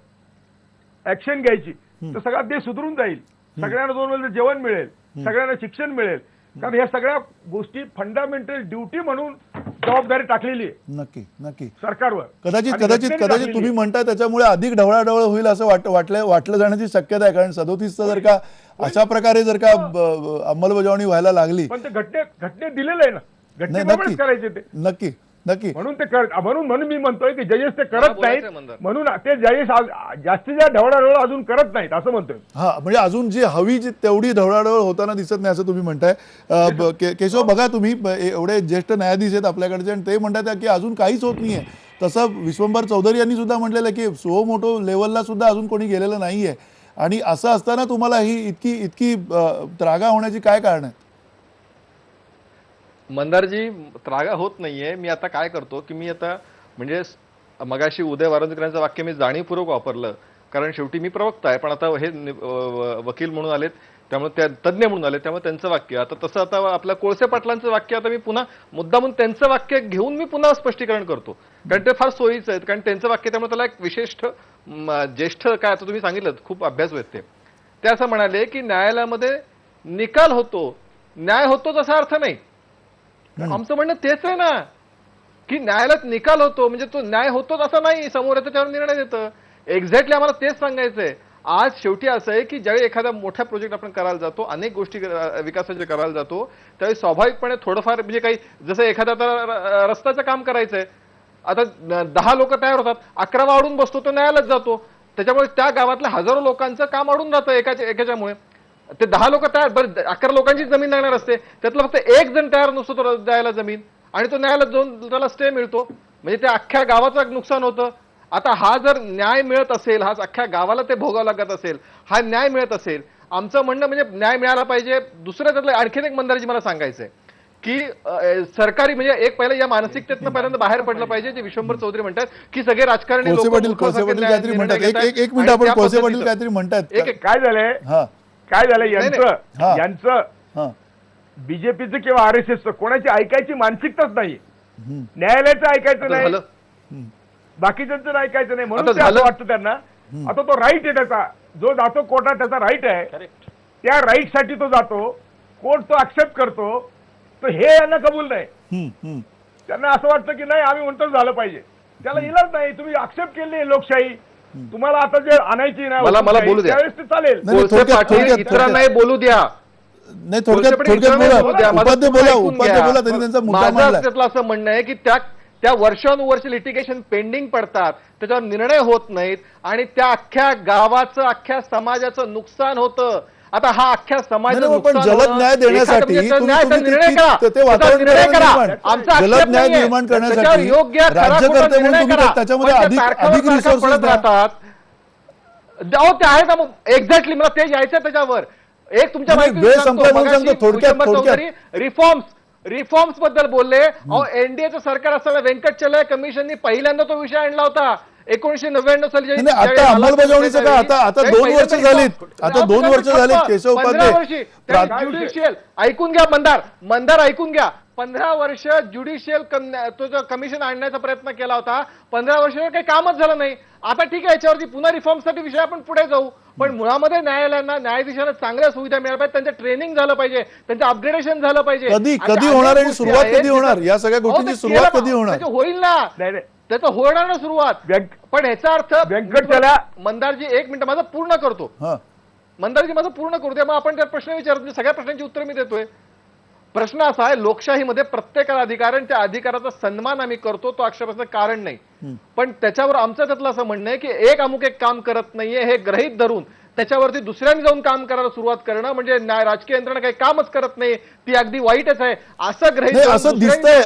[SPEAKER 2] ऍक्शन घ्यायची तर सगळा देश सुधरून जाईल. सगळ्यांना 2 वेळेला जेवण मिळेल, सगळ्यांना शिक्षण मिळेल. कारण या सगळ्या गोष्टी फंडामेंटल ड्युटी म्हणून जबाबदारी टाकलेली आहे
[SPEAKER 1] नक्की नक्की
[SPEAKER 2] सरकारवर.
[SPEAKER 1] कदाचित तुम्ही म्हणताय त्याच्यामुळे अधिक ढवळाढवळ होईल असं वाटलं जाण्याची शक्यता आहे. कारण 37चं जर का अशा प्रकारे जर का अंमलबजावणी व्हायला लागली,
[SPEAKER 2] पण ते घटने दिलेलं आहे ना, घटनेप्रमाणेच करायचे ते.
[SPEAKER 1] नक्की नक्की
[SPEAKER 2] म्हणून ते म्हणून मी म्हणतोय की जजेस ते करत नाहीत, म्हणून ते जजेस जास्तीत जास्त ढवळाढवळ अजून करत नाहीत असं म्हणतोय.
[SPEAKER 1] हा, म्हणजे अजून जी हवी तेवढी ढवळाढवळ होताना दिसत नाही असं तुम्ही म्हणताय. केशव, बघा तुम्ही एवढे ज्येष्ठ न्यायाधीश आहेत आपल्याकडचे आणि ते म्हणतात की अजून काहीच होत नाहीये. तसं विश्वंभर चौधरी यांनी सुद्धा म्हटलेलं की सो मोठो लेवलला सुद्धा अजून कोणी गेलेलं नाहीये. आणि असं असताना तुम्हाला ही इतकी त्रागा होण्याची काय कारण आहे?
[SPEAKER 5] मंदारजी, त्रागा होत नाहीये. मी आता काय करतो की मी आता म्हणजे मगाशी उदय वारंजकरांचं वाक्य मी जाणीवपूर्वक वापरलं, कारण शेवटी मी प्रवक्ता आहे, पण आता हे वकील म्हणून आलेत, त्यामुळे त्या तज्ज्ञ म्हणून आले, त्यामुळे त्यांचं वाक्य आता तसं आता आपल्या कोळसे पाटलांचं वाक्य आता मी पुन्हा मुद्दामून त्यांचं वाक्य घेऊन मी पुन्हा स्पष्टीकरण करतो, कारण ते फार सोयीचं आहेत. कारण त्यांचं वाक्य त्यामुळे त्याला एक विशिष्ट ज्येष्ठ काय आता तुम्ही सांगितलं खूप अभ्यास होते ते असं म्हणाले की न्यायालयामध्ये निकाल होतो, न्याय होतो तसा अर्थ नाही. आमचं म्हणणं तेच आहे ना की न्यायालयात निकाल होतो म्हणजे तो न्याय होतोच असं नाही, समोर येतं त्यावर निर्णय देतं. एक्झॅक्टली आम्हाला तेच सांगायचंय. आज शेवटी असं आहे की ज्यावेळी एखादा मोठा प्रोजेक्ट आपण करायला जातो, अनेक गोष्टी विकासाचे करायला जातो, त्यावेळी स्वाभाविकपणे थोडंफार म्हणजे काही जसं एखादा रस्त्याचं काम करायचंय, आता 10 लोक तयार होतात, 11वा अडून बसतो, तो न्यायालयात जातो. त्याच्यामुळे त्या गावातल्या हजारो लोकांचं काम अडून जातं एकाच्यामुळे. ते 10 लोक तयार, बरं 11 लोकांची जमीन लागणार असते, त्यातलं फक्त एक जण तयार नसतो तो द्यायला जमीन, आणि तो न्यायालयात जाऊन त्याला स्टे मिळतो. म्हणजे त्या अख्ख्या गावाचं नुकसान होतं. आता हा जर न्याय मिळत असेल, हा अख्ख्या गावाला ते भोगावं लागत असेल, हा न्याय मिळत असेल, आमचं म्हणणं म्हणजे न्याय मिळाला पाहिजे. दुसरं त्यातलं आणखीन एक मंदारजी मला सांगायचंय की सरकारी म्हणजे एक पहिलं या मानसिकतेतनं पहिल्यांदा बाहेर पडलं पाहिजे. जे विश्वंभर चौधरी म्हणतात की सगळे राजकारणी
[SPEAKER 1] कोळसे
[SPEAKER 5] लोकं
[SPEAKER 1] पाटील
[SPEAKER 5] मूर्खासारखे
[SPEAKER 1] कोळसे पाटील काहीतरी
[SPEAKER 5] निर्णय
[SPEAKER 1] म्हणतात.
[SPEAKER 5] घेतात
[SPEAKER 1] एक मिनिट
[SPEAKER 5] आणि
[SPEAKER 1] आपण
[SPEAKER 5] त्या
[SPEAKER 1] कोळसे पाटील
[SPEAKER 5] पद्धतीचं-
[SPEAKER 1] काहीतरी म्हणतात.
[SPEAKER 2] काय झालंय
[SPEAKER 1] हा
[SPEAKER 2] काय झालंय
[SPEAKER 5] नाही,
[SPEAKER 1] हा.
[SPEAKER 2] यांचं
[SPEAKER 1] हा
[SPEAKER 2] बीजेपीचं किंवा RSSचं कोणाची ऐकायची मानसिकताच नाही. न्यायालयाचं ऐकायचं
[SPEAKER 5] आता
[SPEAKER 2] नाही,
[SPEAKER 5] झालं.
[SPEAKER 2] बाकीच्यांचं ऐकायचं नाही, म्हणून
[SPEAKER 5] आता
[SPEAKER 2] ते असं
[SPEAKER 5] झालं.
[SPEAKER 2] वाटतं त्यांना. आता तो राईट आहे त्याचा, जो जातो कोर्टात त्याचा राईट आहे. त्या राईट साठी तो जातो, कोर्ट तो ऍक्सेप्ट करतो. तर हे यांना कबूल नाही. त्यांना असं वाटतं की नाही आम्ही म्हणतो झालं पाहिजे. त्याला इलाज नाही. तुम्ही ऍक्सेप्ट केली लोकशाही, तुम्हाला आता जे आणायची ना
[SPEAKER 5] मला बोलू द्या.
[SPEAKER 2] त्यावेळेस ते चालेल.
[SPEAKER 1] नाही,
[SPEAKER 5] कोळसे
[SPEAKER 1] थोडक्यात-
[SPEAKER 5] पाटील
[SPEAKER 1] थोडक्यात-
[SPEAKER 5] इतरांनाही बोलू द्या.
[SPEAKER 1] नाही थोडक्यात
[SPEAKER 5] कोळसे पाटील
[SPEAKER 1] थोडक्यात
[SPEAKER 5] इतरांनाही बोलू
[SPEAKER 1] बोला.
[SPEAKER 5] द्या. माझं
[SPEAKER 1] उपाध्ये
[SPEAKER 5] पूर्ण
[SPEAKER 1] बोला
[SPEAKER 5] ऐकून
[SPEAKER 1] उपाध्ये
[SPEAKER 5] घ्या.
[SPEAKER 1] बोला. त्यांनी त्यांचा मुद्दा
[SPEAKER 5] माझं
[SPEAKER 1] मांडला.
[SPEAKER 5] त्यातलं असं म्हणणं आहे की त्या वर्षानुवर्ष लिटिगेशन पेंडिंग पडतात, त्याच्यावर निर्णय होत नाहीत आणि त्या अख्ख्या गावाचं अख्ख्या समाजाचं नुकसान होतं. आता हा अख्ख्या समाजाचं
[SPEAKER 1] नाही, पण
[SPEAKER 5] नुकसान
[SPEAKER 1] जलद
[SPEAKER 5] होणं,
[SPEAKER 1] न्याय देण्यासाठी
[SPEAKER 5] एखादं म्हणजे
[SPEAKER 1] तुम्ही-
[SPEAKER 5] न्यायाचा
[SPEAKER 1] तुम्ही
[SPEAKER 5] निर्णय
[SPEAKER 1] ते-
[SPEAKER 5] करा.
[SPEAKER 1] ते
[SPEAKER 5] त्याचा
[SPEAKER 1] वातावरण
[SPEAKER 5] निर्णय करा.
[SPEAKER 1] निर्माण.
[SPEAKER 5] आमचा
[SPEAKER 1] जलद
[SPEAKER 5] आक्षेप
[SPEAKER 1] न्याय
[SPEAKER 5] नाहीये.
[SPEAKER 1] निर्माण करण्यासाठी
[SPEAKER 5] त्याच्यावर योग्य
[SPEAKER 1] राज्यकर्ते
[SPEAKER 5] खरा-खोटा
[SPEAKER 1] म्हणून
[SPEAKER 5] निर्णय
[SPEAKER 1] तुम्ही
[SPEAKER 5] करा.
[SPEAKER 1] त्याच्यामध्ये
[SPEAKER 5] पण ते
[SPEAKER 1] अधिक
[SPEAKER 5] तारखावर
[SPEAKER 1] अधिक
[SPEAKER 5] तारखा
[SPEAKER 1] रिसोर्सेस
[SPEAKER 5] पडत
[SPEAKER 1] द्या.
[SPEAKER 5] राहतात. अहो ते आहे ना, मग एक्झॅक्टली मला ते यायचं त्याच्यावर. एक तुमच्या
[SPEAKER 1] नाही,
[SPEAKER 5] माहिती
[SPEAKER 1] वेळ संपलाय म्हणून सांगतो. थोडक्यात.
[SPEAKER 5] रिफॉर्म्स बद्दल बोलले. अहो एनडीएचं सरकार असताना व्यंकटचलय कमिशननी पहिल्यांदा तो विषय आणला होता 1999 साली.
[SPEAKER 1] नाही, आता अंमलबजावणीचं का आता 2 वर्ष झालीत. आता 2 वर्ष झालीत. केशव उपाध्ये
[SPEAKER 5] ज्युडिशियल ऐकून घ्या. मंदार ऐकून घ्या. 15 वर्ष ज्युडिशियल तो जो कमिशन आणण्याचा प्रयत्न केला होता. 15 वर्ष काही कामच झालं नाही. आता ठीक आहे, याच्यावरती पुन्हा रिफॉर्मसाठी विषय आपण पुढे जाऊ. पण मुळामध्ये न्यायालयांना न्यायाधीशांना चांगल्या सुविधा मिळाल्या पाहिजे, त्यांचं ट्रेनिंग झालं पाहिजे, त्यांचं अपग्रेडेशन झालं पाहिजे.
[SPEAKER 1] कधी होणार आणि सुरुवात कधी होणार? या सगळ्या गोष्टीची सुरुवात कधी होणार?
[SPEAKER 5] होईल ना, त्याचं होणार ना सुरुवात. पण ह्याचा अर्थ
[SPEAKER 2] व्यंकटचला
[SPEAKER 5] मंदारजी एक मिनिट माझं पूर्ण करतो. मंदारजी माझं पूर्ण करू द्या, मग आपण त्यात प्रश्न विचारतो. सगळ्या प्रश्नांची उत्तर मी देतोय. प्रश्न असा आहे, लोकशाहीमध्ये प्रत्येकाला अधिकार आहे आणि त्या अधिकाराचा सन्मान आम्ही करतो, तो आक्षेपाचं कारण नाही. पण त्याच्यावर आमचं त्यातलं असं म्हणणं आहे की एक अमुक एक काम करत नाहीये हे गृहीत धरून त्याच्यावरती दुसऱ्यांनी जाऊन काम करायला सुरुवात करणं म्हणजे राजकीय यंत्रणा काही कामच करत नाही, ती अगदी वाईटच आहे असं गृहीत धरून
[SPEAKER 1] असं दिसतंय.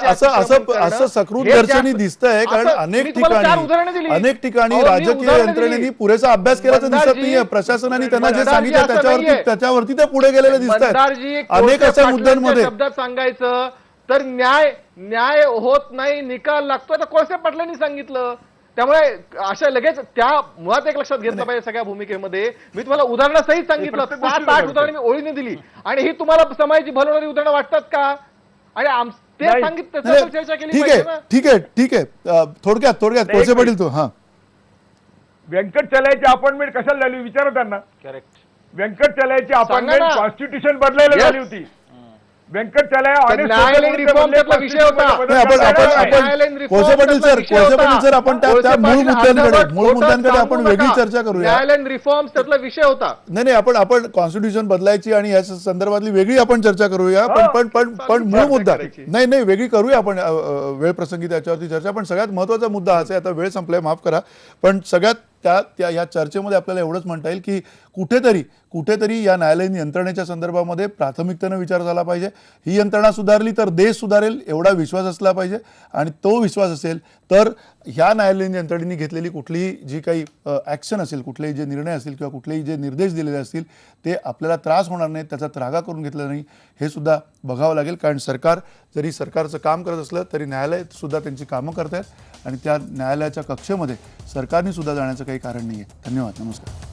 [SPEAKER 1] असं सकृतदर्शनी दिसतंय. कारण अनेक ठिकाणी राजकीय यंत्रणेनी पुरेसा अभ्यास केल्याचं दिसत नाहीये. प्रशासनाने त्यांना जे सांगितलं त्याच्यावरती ते पुढे गेलेले दिसत आहेत अनेक अशा मुद्द्यांमध्ये.
[SPEAKER 5] शब्दात सांगायचं तर न्याय होत नाही, निकाल लागतो. आता कोळसे पाटलांनी सांगितलं. त्यामुळे अशा लगेच त्या मुळात एक लक्षात घेतलं पाहिजे सगळ्या भूमिकेमध्ये. मी तुम्हाला उदाहरणासहित सांगितलं, 7-8 उदाहरणं मी ओळीने दिली आणि ही तुम्हाला समाजाची भलवणारी उदाहरणं वाटतात का? आणि ते सांगितलं त्याच्यावर चर्चा केली पाहिजे ना.
[SPEAKER 1] ठीक आहे. थोडक्यात कोळसे पाटील तो
[SPEAKER 2] व्यंकटचलयाची अपॉइंटमेंट कशाला झाली विचारा त्यांना.
[SPEAKER 3] करेक्ट.
[SPEAKER 2] व्यंकटचलयाची अपॉइंटमेंट कॉन्स्टिट्यूशन बदलायला झाली होती. व्यंकटचलय
[SPEAKER 5] न्यायालयीन रिफॉर्म त्यातला विषय होता.
[SPEAKER 1] कोळसे पाटील सर आपण त्या मूळ मुद्द्यांकडे आपण वेगळी चर्चा करूया.
[SPEAKER 5] न्यायालयीन रिफॉर्म्स त्यातला विषय होता.
[SPEAKER 1] नाही आपण कॉन्स्टिट्यूशन बदलायची आणि या संदर्भातली वेगळी आपण चर्चा करूया. पण मूळ मुद्दा नाही वेगळी करूया आपण वेळ प्रसंगी त्याच्यावरती चर्चा. पण सगळ्यात महत्वाचा मुद्दा हाच आहे. आता वेळ संपलाय, माफ करा. पण सगळ्यात या चर्चेमध्ये आपल्याला एवढंच म्हणता येईल की कुठेतरी या न्यायालयीन यंत्रणेच्या संदर्भामध्ये प्राथमिकतेनं विचार झाला पाहिजे. ही यंत्रणा सुधारली तर देश सुधारेल एवढा विश्वास असला पाहिजे. आणि तो विश्वास असेल तर ह्या न्यायालयीन यंत्रणेने घेतलेली कुठलीही जी काही ॲक्शन असेल, कुठलेही जे निर्णय असतील किंवा कुठलेही जे निर्देश दिलेले असतील ते आपल्याला त्रास होणार नाही, त्याचा त्रागा करून घेतला नाही हे सुद्धा बघावं लागेल. कारण सरकार जरी सरकारचं काम करत असलं तरी न्यायालय सुद्धा त्यांची कामं करत आहेत आणि त्या न्यायालयाच्या कक्षेमध्ये सरकारने सुद्धा जाण्याचं काही कारण नाही आहे. धन्यवाद. नमस्कार.